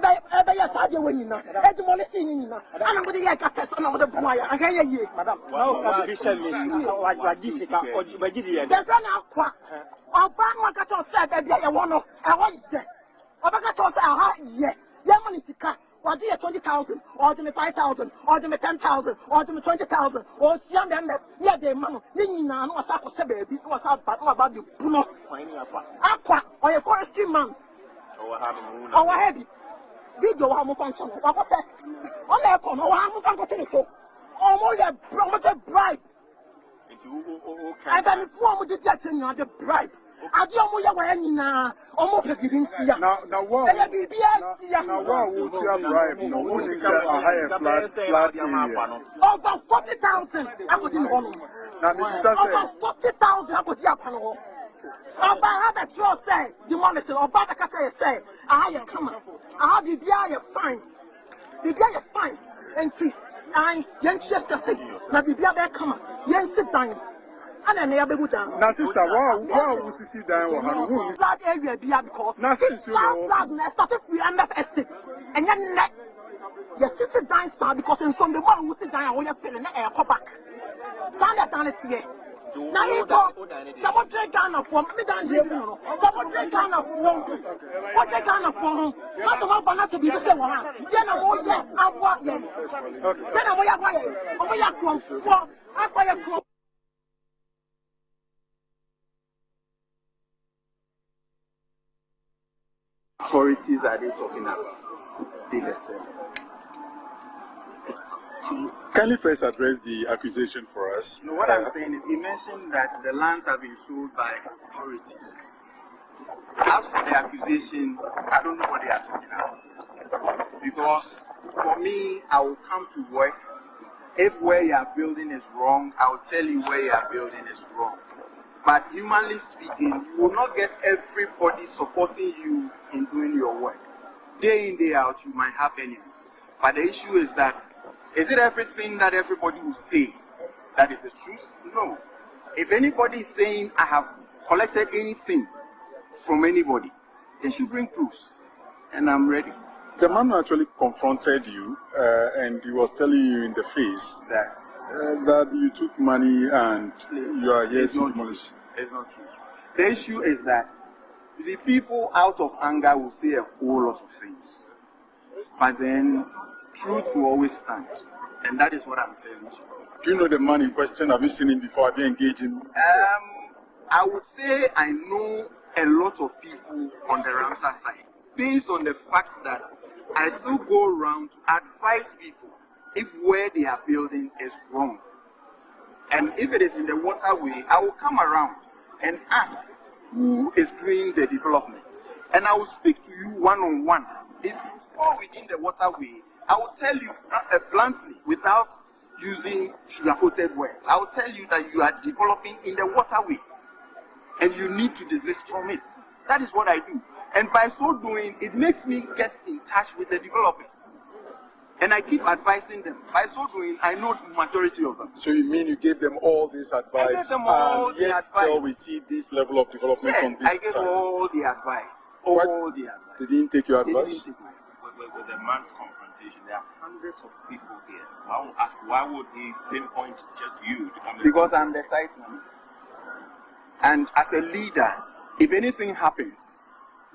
do you 20,000, or do me 5,000, or do me 10,000, or do me 20,000, or see them yeah, they man, you know, what's up with baby, what's up about you, Puno, Aqua, or a forestry man, or heavy video, how much function, or what on their corner, or how much function, or more your promoted bribe. I bet if one would get the bribe. Now, what would you bribe? No, one is a higher flat area. Over 40,000, I would do home. Over 40,000, I would have home. Over how the trust say, demolition, or by the catcher say, I have come. I have you fine. You are fine. And see, I young just say, now be there come. Young sit down. Now, sister, wow, we see down. That area be because now, started free MF estate, and then you sit down, sir, because in some the one who sit down, you're feeling the air come back. Sound that down it here. Now you go. Someone drink Ghana from me down here. Someone drink Ghana from. What drink Ghana from? Not someone for not to be the same one. Then I'm all yeah, I want yeah. Then I'm all yeah, I'm all yeah, from four. I buy a crop. Authorities are they talking about? They listen. Can you first address the accusation for us? No, what I'm saying is, he mentioned that the lands have been sold by authorities. As for the accusation, I don't know what they are talking about. Because for me, I will come to work. If where you are building is wrong, I will tell you where you are building is wrong. But humanly speaking, you will not get everybody supporting you in doing your work. Day in, day out, you might have enemies. But the issue is that, is it everything that everybody will say that is the truth? No. If anybody is saying, I have collected anything from anybody, they should bring proofs. And I'm ready. The man actually confronted you and he was telling you in the face that you took money and you are here to demolish. It's not true. The issue is that, you see, people out of anger will say a whole lot of things. But then, truth will always stand. And that is what I'm telling you. Do you know the man in question? Have you seen him before? Have you engaged him? I would say I know a lot of people on the Ramsar side, based on the fact that I still go around to advise people if where they are building is wrong. And if it is in the waterway, I will come around and ask who is doing the development. And I will speak to you one-on-one. If you fall within the waterway, I will tell you bluntly, without using sugar-coated words. I will tell you that you are developing in the waterway and you need to desist from it. That is what I do. And by so doing, it makes me get in touch with the developers. And I keep advising them. By so doing, I know the majority of them. So you mean you gave them all this advice? I gave them all the advice. Still we see this level of development on this side? I gave all the advice. All the advice. They didn't take your advice? With the man's confrontation, there are hundreds of people here. I will ask, why would he pinpoint just you to come in? Because I'm the site man. And as a leader, if anything happens,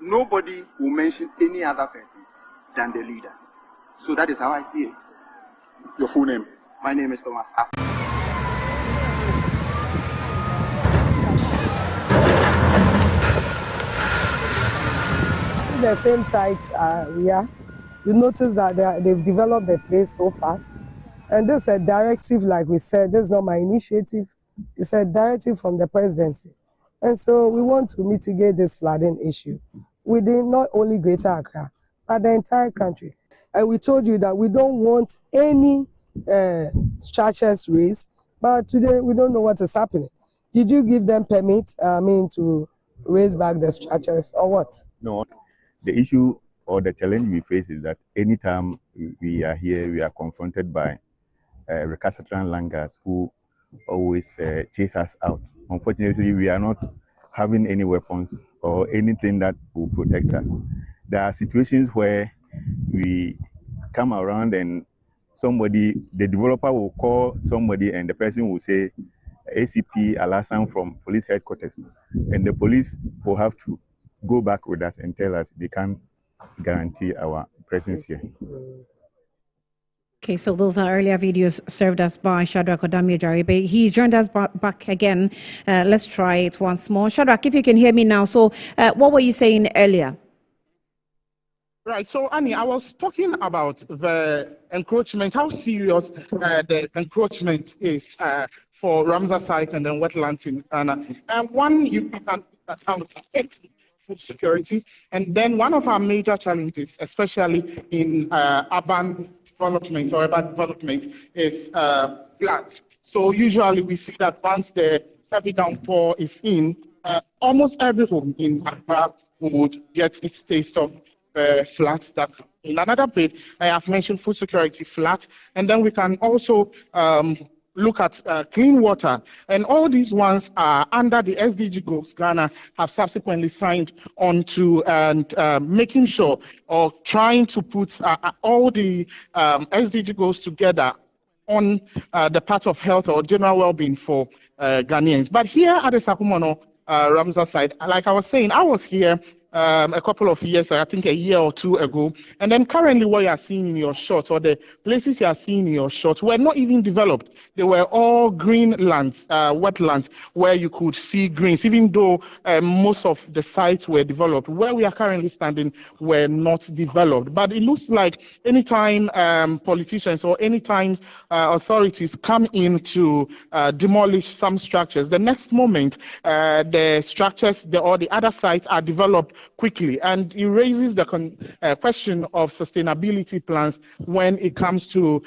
nobody will mention any other person than the leader. So that is how I see it. Your full name? My name is Thomas. The same sites we are. You notice that they've developed the place so fast. And this is a directive, like we said, this is not my initiative. It's a directive from the presidency. And so we want to mitigate this flooding issue within not only Greater Accra, but the entire country. And we told you that we don't want any structures raised, but today we don't know what is happening. Did you give them permit, to raise back the structures or what? No, the issue or the challenge we face is that anytime we are here, we are confronted by recalcitrant langars who always chase us out. Unfortunately, we are not having any weapons or anything that will protect us. There are situations where we come around and somebody, the developer will call somebody and the person will say, ACP Alasan from police headquarters. And the police will have to go back with us and tell us they can't guarantee our presence here. Okay, so those are earlier videos served us by Shadrach Odami-Ajaribe. He's joined us back again. Let's try it once more. Shadrach, if you can hear me now. So what were you saying earlier? Right, so Annie, I was talking about the encroachment, how serious the encroachment is for Ramsar site and then wetlands in Ghana. One, you can how it affects food security, and then one of our major challenges, especially in urban development or urban development, is floods. So usually we see that once the heavy downpour is in, almost every home in Accra would get its taste of floods. That in another bit, I have mentioned food security flood, and then we can also look at clean water, and all these ones are under the SDG goals Ghana have subsequently signed onto, and making sure or trying to put all the SDG goals together on the part of health or general well-being for Ghanaians. But here at the Sakumono Ramsar site, like I was saying, I was here a couple of years, I think a year or two ago. And then currently what you are seeing in your shot, or the places you are seeing in your shot, were not even developed. They were all green lands, wetlands, where you could see greens, even though most of the sites were developed. Where we are currently standing were not developed. But it looks like anytime politicians or anytime authorities come in to demolish some structures, the next moment the structures or the other sites are developed quickly. And it raises the question of sustainability plans when it comes to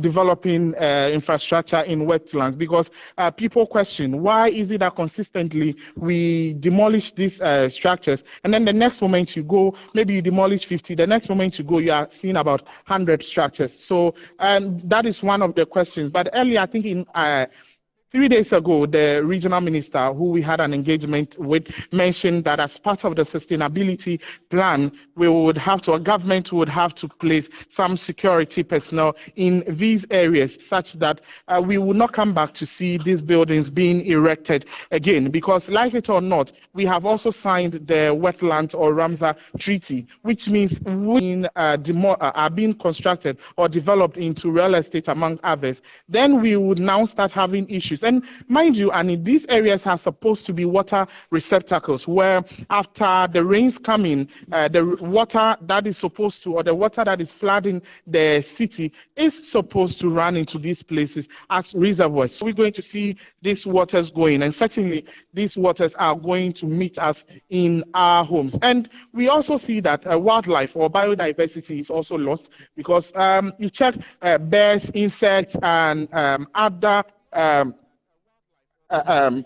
developing infrastructure in wetlands, because people question, why is it that consistently we demolish these structures, and then the next moment you go, maybe you demolish 50, the next moment you go, you are seeing about 100 structures. So that is one of the questions. But earlier, I think in 3 days ago, the regional minister who we had an engagement with mentioned that as part of the sustainability plan, our government would have to place some security personnel in these areas such that we will not come back to see these buildings being erected again. Because like it or not, we have also signed the Wetland or Ramsar Treaty, which means are being constructed or developed into real estate, among others. Then we would now start having issues. And mind you, and in these areas are supposed to be water receptacles where after the rains come in, the water that is supposed to, or the water that is flooding the city is supposed to run into these places as reservoirs. So we're going to see these waters going, and certainly these waters are going to meet us in our homes. And we also see that wildlife or biodiversity is also lost, because you check birds, insects, and other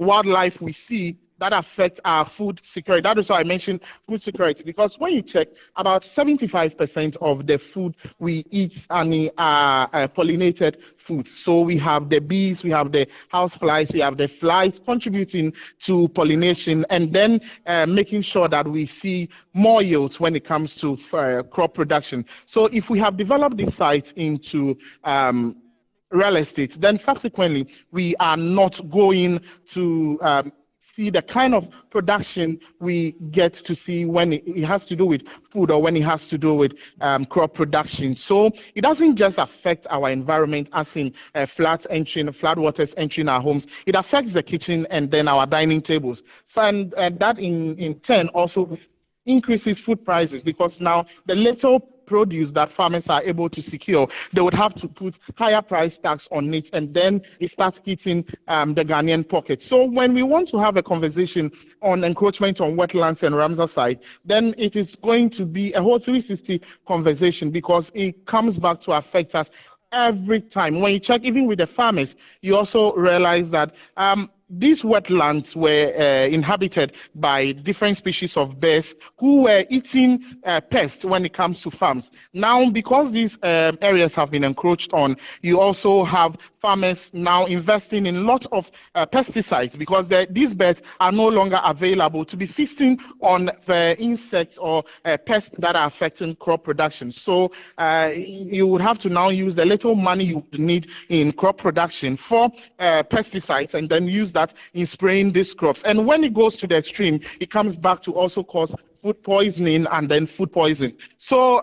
wildlife we see that affect our food security. That is why I mentioned food security, because when you check, about 75% of the food we eat are pollinated foods. So we have the bees, we have the house flies, we have the flies contributing to pollination, and then making sure that we see more yields when it comes to crop production. So if we have developed these sites into real estate, then subsequently we are not going to see the kind of production we get to see when it has to do with food or when it has to do with crop production. So it doesn't just affect our environment, as in flood waters entering our homes. It affects the kitchen and then our dining tables. So and that in turn also increases food prices, because now the little produce that farmers are able to secure, they would have to put higher price tags on it, and then it starts hitting the Ghanaian pocket. So when we want to have a conversation on encroachment on wetlands and Ramsar site, then it is going to be a whole 360 conversation, because it comes back to affect us every time. When you check even with the farmers, you also realize that these wetlands were inhabited by different species of birds who were eating pests when it comes to farms. Now, because these areas have been encroached on, you also have farmers now investing in lots of pesticides, because these birds are no longer available to be feasting on the insects or pests that are affecting crop production. So you would have to now use the little money you would need in crop production for pesticides, and then use that in spraying these crops. And when it goes to the extreme, it comes back to also cause food poisoning and then food poison. So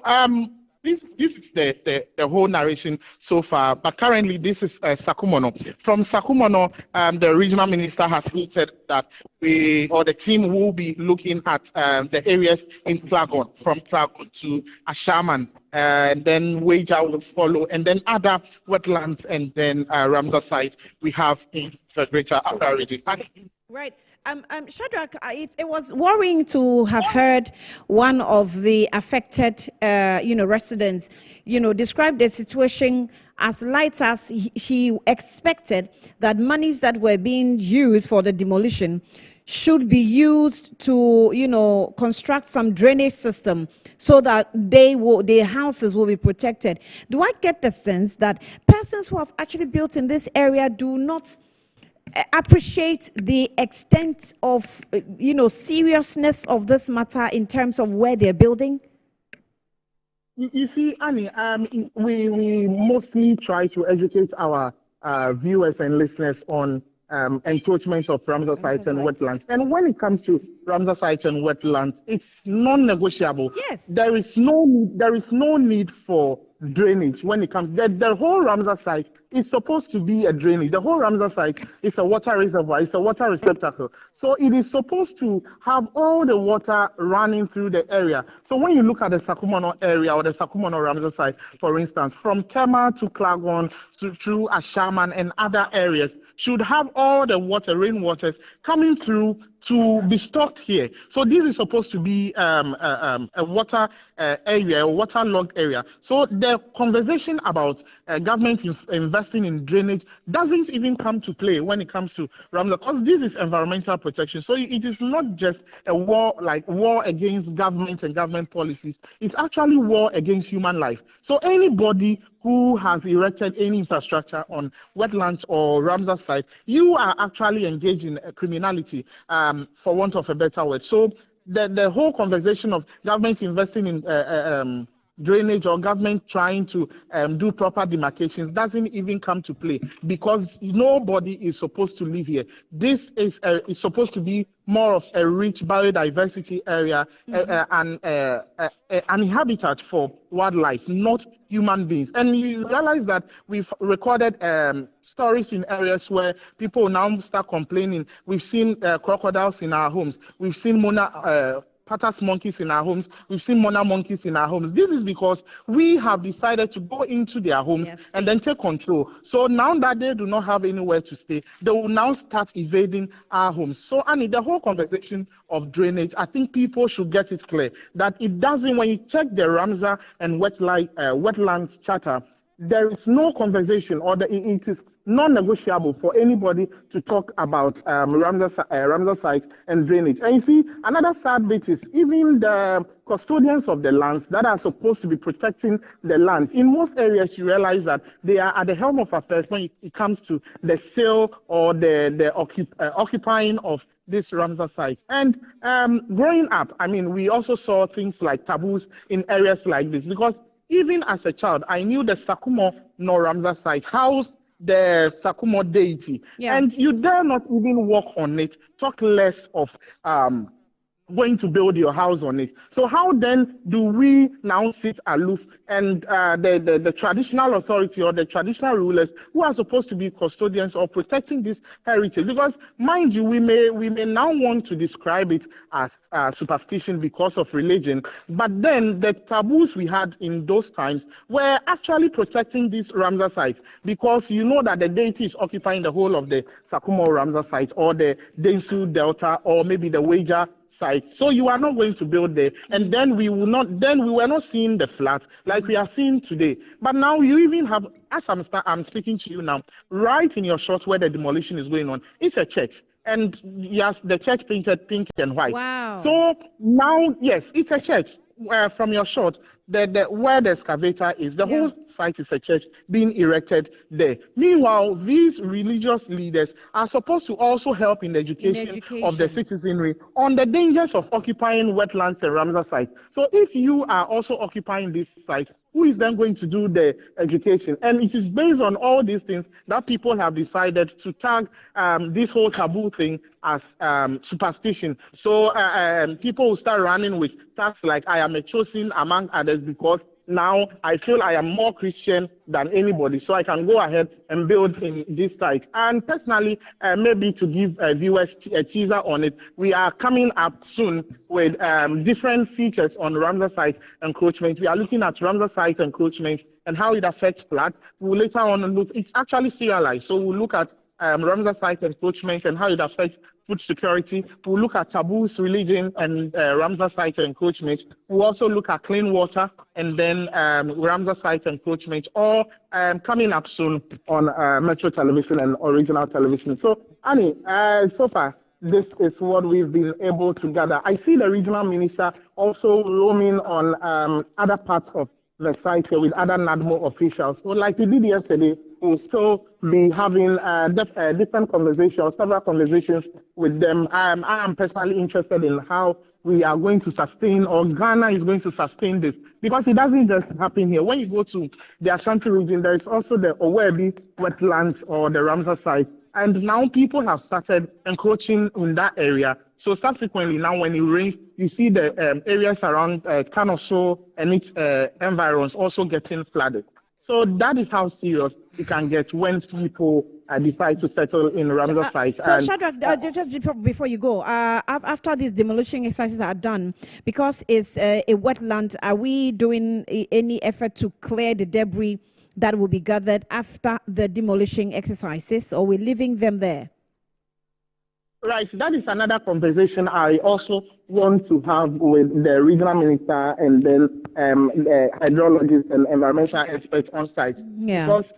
this is the whole narration so far. But currently, this is Sakumono. From Sakumono, the regional minister has hinted that the team will be looking at the areas in Klagon, from Klagon to Ashaman, and then Weja will follow, and then other wetlands, and then Ramsar sites we have in the greater Accra region. Right. Shadrach, it was worrying to have heard one of the affected, residents, describe the situation as light as he expected, that monies that were being used for the demolition should be used to, construct some drainage system so that their houses will be protected. Do I get the sense that persons who have actually built in this area do not appreciate the extent of, seriousness of this matter in terms of where they're building? You see, Annie, we mostly try to educate our viewers and listeners on encroachment of Ramsar sites and wetlands. And when it comes to Ramsar sites and wetlands, it's non-negotiable. Yes. There is no need for drainage when it comes. The whole Ramsar site it's supposed to be a drainage. The whole Ramsar site is a water reservoir, it's a water receptacle. So it is supposed to have all the water running through the area. So when you look at the Sakumono area or the Sakumono Ramsar site, for instance, from Tema to Klagon through Ashaman and other areas, should have all the water, rainwaters coming through to be stocked here. So this is supposed to be a water area, a waterlogged area. So the conversation about government investing in drainage doesn't even come to play when it comes to Ramsar, because this is environmental protection. So it is not just a war, like war against government and government policies. It's actually war against human life. So anybody who has erected any infrastructure on wetlands or Ramsar site, you are actually engaged in criminality, for want of a better word. So the whole conversation of government investing in drainage or government trying to do proper demarcations doesn't even come to play, because nobody is supposed to live here. This is supposed to be more of a rich biodiversity area and an habitat for wildlife, not human beings. And you realize that we've recorded stories in areas where people now start complaining. We've seen crocodiles in our homes. We've seen Patas monkeys in our homes. We've seen Mona monkeys in our homes. This is because we have decided to go into their homes and then take control. So now that they do not have anywhere to stay, they will now start evading our homes. So Annie, the whole conversation of drainage, I think people should get it clear that it doesn't, when you check the Ramsar and wetlands charter, there is no conversation, or it is non-negotiable for anybody to talk about Ramsar site and drainage. And you see, another sad bit is even the custodians of the lands that are supposed to be protecting the lands. In most areas, you realize that they are at the helm of affairs when it comes to the sale or the occupying of this Ramsar site. And growing up, I mean, we also saw things like taboos in areas like this, because even as a child, I knew the Sakumo no Ramsar site housed the Sakumo deity. Yeah. And you dare not even walk on it, talk less of going to build your house on it. So how then do we now sit aloof and the traditional authority or the traditional rulers who are supposed to be custodians or protecting this heritage? Because mind you, we may now want to describe it as superstition because of religion, but then the taboos we had in those times were actually protecting these Ramsar sites, because you know that the deity is occupying the whole of the Sakumo Ramsar site or the Densu Delta or maybe the Wager site. So you are not going to build there, and then we were not seeing the flats like we are seeing today. But now you even have, as I'm speaking to you now, right in your shot where the demolition is going on, it's a church. And yes, the church painted pink and white. Wow. So now, yes, it's a church. From your shot, where the excavator is, the whole site is a church being erected there. Meanwhile, these religious leaders are supposed to also help in the education of the citizenry on the dangers of occupying wetlands and Ramsar sites. So if you are also occupying this site, who is then going to do the education? And it is based on all these things that people have decided to tag this whole taboo thing as superstition. So people will start running with tags like I am a chosen among others, because now I feel I am more Christian than anybody, so I can go ahead and build in this site. And personally, maybe to give viewers a teaser on it, we are coming up soon with different features on Ramsar site encroachment. We are looking at Ramsar site encroachment and how it affects plat. We'll later on look, it's actually serialized, so we'll look at Ramsar site encroachment and how it affects food security. We'll look at taboos, religion, and Ramsar site encroachment. We'll also look at clean water and then Ramsar site encroachment, all coming up soon on Metro Television and Original Television. So, Annie, so far, this is what we've been able to gather. I see the regional minister also roaming on other parts of the site here with other NADMO officials. So like we did yesterday, we'll still be having different conversations, several conversations with them. I am personally interested in how we are going to sustain, or Ghana is going to sustain this, because it doesn't just happen here. When you go to the Ashanti region, there is also the Owebi wetland or the Ramsar site. And now people have started encroaching in that area. So subsequently, now when it rains, you see the areas around Kanoso and its environs also getting flooded. So that is how serious it can get when people decide to settle in Ramsar site. So, Shadrach, just before you go, after these demolition exercises are done, because it's a wetland, are we doing any effort to clear the debris that will be gathered after the demolition exercises, or are we leaving them there? Right, that is another conversation I also want to have with the regional minister and then the hydrologists and environmental experts on site. Yeah. Because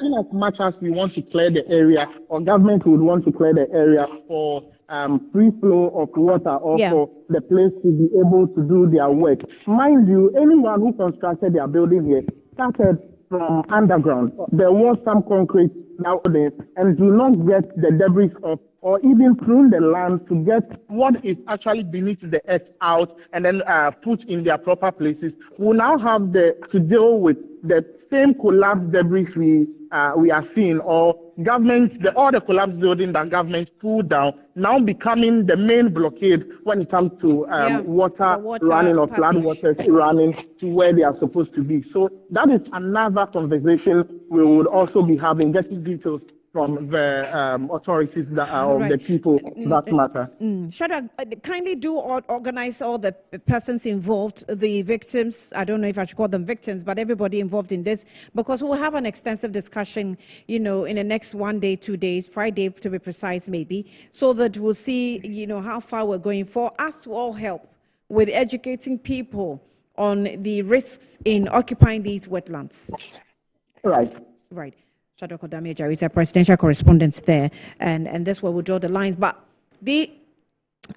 in as much as we want to clear the area, or government would want to clear the area for free flow of water, or for the place to be able to do their work. Mind you, anyone who constructed their building here started from underground. There was some concrete nowadays, and do not get the debris of, or even prune the land to get what is actually beneath the earth out and then put in their proper places. We now have to deal with the same collapsed debris we are seeing, or all the collapsed building that government pulled down, now becoming the main blockade when it comes to water running, or flood waters running to where they are supposed to be. So that is another conversation we would also be having, getting details from the authorities that are of the people that matter. Shadrach, kindly do organize all the persons involved, the victims. I don't know if I should call them victims, but everybody involved in this, because we'll have an extensive discussion, in the next 1 day, 2 days, Friday to be precise, maybe, so that we'll see, how far we're going, for us to all help with educating people on the risks in occupying these wetlands. Right. Shadrach Odame-Ajari is a presidential correspondent there, and that's where we'll draw the lines. But the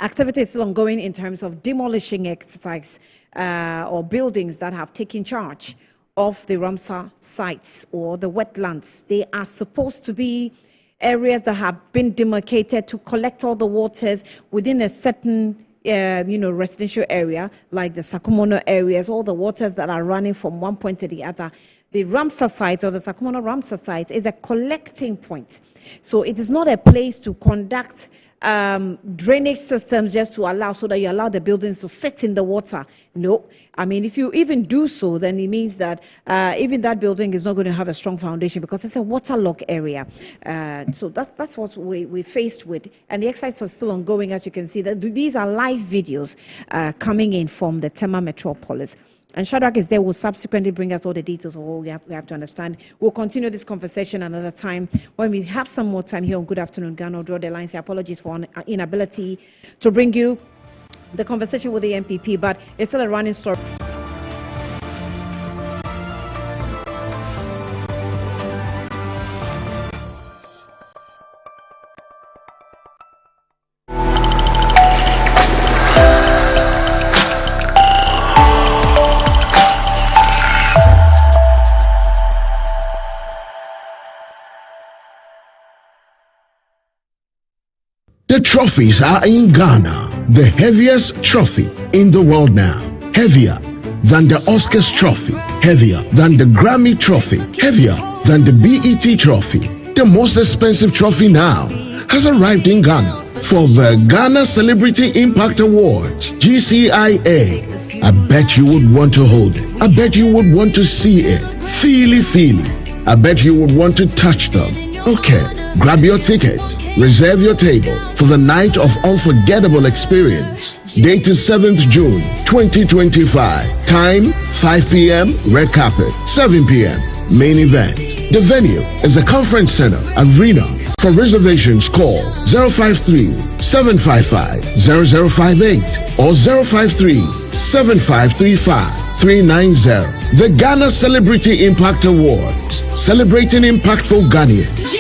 activity is still ongoing in terms of demolishing exercise or buildings that have taken charge of the Ramsar sites or the wetlands. They are supposed to be areas that have been demarcated to collect all the waters within a certain residential area, like the Sakumono areas, all the waters that are running from one point to the other. The Ramsar site, or the Sakumono Ramsar site, is a collecting point. So it is not a place to conduct drainage systems just to allow, so that you allow the buildings to sit in the water. No. I mean, if you even do so, then it means that even that building is not going to have a strong foundation, because it's a waterlogged area. So that's what we're faced with. And the exercise is still ongoing, as you can see. These are live videos coming in from the Tema Metropolis. And Shadrach is there, will subsequently bring us all the details of what we have to understand. We'll continue this conversation another time. When we have some more time here on Good Afternoon Ghana, I'll draw the lines. Apologies for our inability to bring you the conversation with the MPP, but it's still a running story. The trophies are in Ghana, the heaviest trophy in the world now. Heavier than the Oscars trophy, heavier than the Grammy trophy, heavier than the BET trophy. The most expensive trophy now has arrived in Ghana for the Ghana Celebrity Impact Awards, GCIA. I bet you would want to hold it. I bet you would want to see it. Feel it. I bet you would want to touch them. Okay. Grab your tickets, reserve your table for the night of unforgettable experience. Date is 7th June 2025. Time 5 p.m. red carpet, 7 p.m. main event. The venue is the Conference Center Arena. For reservations, call 053-755-0058 or 053-7535-390. The Ghana Celebrity Impact Awards, celebrating impactful Ghanaians.